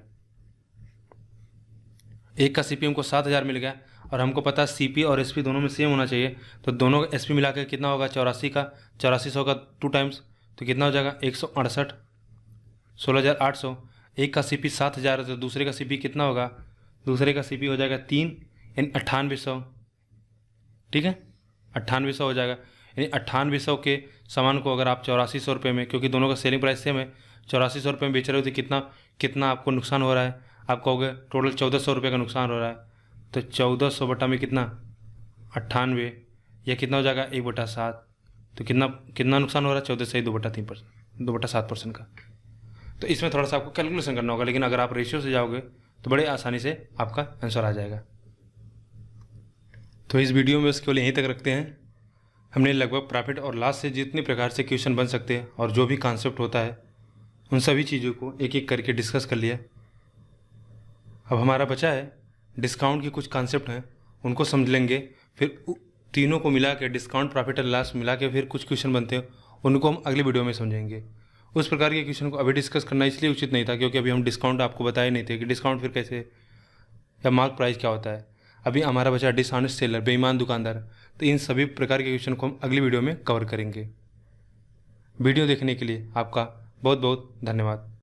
Speaker 1: एक का सीपी हमको 7000 मिल गया और हमको पता है सीपी और एसपी दोनों में सेम होना चाहिए। तो दोनों का एसपी मिला के कितना होगा, 8400 का 2 टाइम्स, तो कितना हो जाएगा 168, 16800। एक का सीपी 7000 है तो दूसरे का सीपी कितना होगा, दूसरे का सीपी हो जाएगा 3, यानी 9800। ठीक है, 9800 हो जाएगा। यानी 9800 के सामान को अगर आप 8400 रुपये में, क्योंकि दोनों का सेलिंग प्राइस सेम है, 8400 रुपये में बेच रहे हो तो कितना आपको नुकसान हो रहा है, आप कहोगे टोटल 1400 रुपये का नुकसान हो रहा है। तो 1400 बटा में कितना, 98, यह कितना हो जाएगा 1/7। तो कितना नुकसान हो रहा है, 14 से 2/7% का। तो इसमें थोड़ा सा आपको कैलकुलेशन करना होगा, लेकिन अगर आप रेशियो से जाओगे तो बड़े आसानी से आपका आंसर आ जाएगा। तो इस वीडियो में बस केवल यहीं तक रखते हैं। हमने लगभग प्रॉफिट और लॉस से जितने प्रकार से क्वेश्चन बन सकते हैं और जो भी कॉन्सेप्ट होता है उन सभी चीज़ों को एक एक करके डिस्कस कर लिया। अब हमारा बचा है डिस्काउंट के कुछ कॉन्सेप्ट हैं, उनको समझ लेंगे। फिर तीनों को मिला के डिस्काउंट, प्रॉफिट और लॉस मिला के फिर कुछ क्वेश्चन बनते हैं, उनको हम अगले वीडियो में समझेंगे। उस प्रकार के क्वेश्चन को अभी डिस्कस करना इसलिए उचित नहीं था क्योंकि अभी हम डिस्काउंट आपको बताए नहीं थे कि डिस्काउंट फिर कैसे, या मार्क प्राइस क्या होता है। अभी हमारा बचा डिसऑनेस्ट सेलर, बेईमान दुकानदार। तो इन सभी प्रकार के क्वेश्चन को हम अगली वीडियो में कवर करेंगे। वीडियो देखने के लिए आपका बहुत बहुत धन्यवाद।